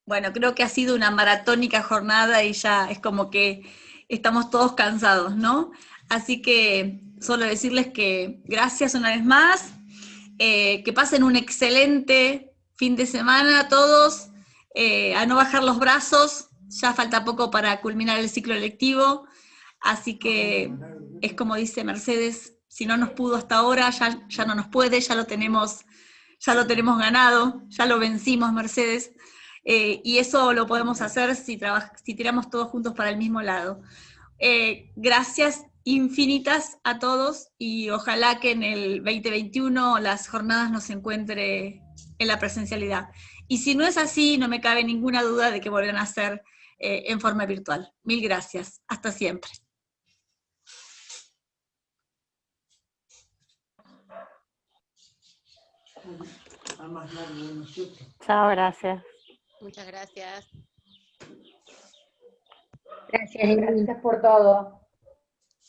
Bueno, creo que ha sido una maratónica jornada y ya es como que estamos todos cansados, ¿no? Así que solo decirles que gracias una vez más, que pasen un excelente fin de semana a todos, a no bajar los brazos, ya falta poco para culminar el ciclo lectivo, así que es como dice Mercedes, si no nos pudo hasta ahora, ya no nos puede, ya lo tenemos ganado, ya lo vencimos, Mercedes. Y eso lo podemos hacer si tiramos todos juntos para el mismo lado. Gracias infinitas a todos y ojalá que en el 2021 las jornadas nos encuentre en la presencialidad. Y si no es así, no me cabe ninguna duda de que volverán a ser en forma virtual. Mil gracias. Hasta siempre. Chao, gracias. Muchas gracias. Gracias y gracias por todo.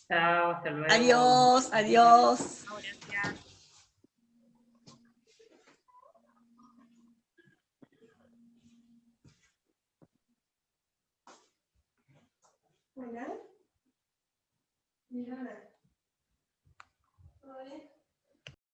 Chao, hasta luego. Adiós, adiós. Gracias. Hola. Milana.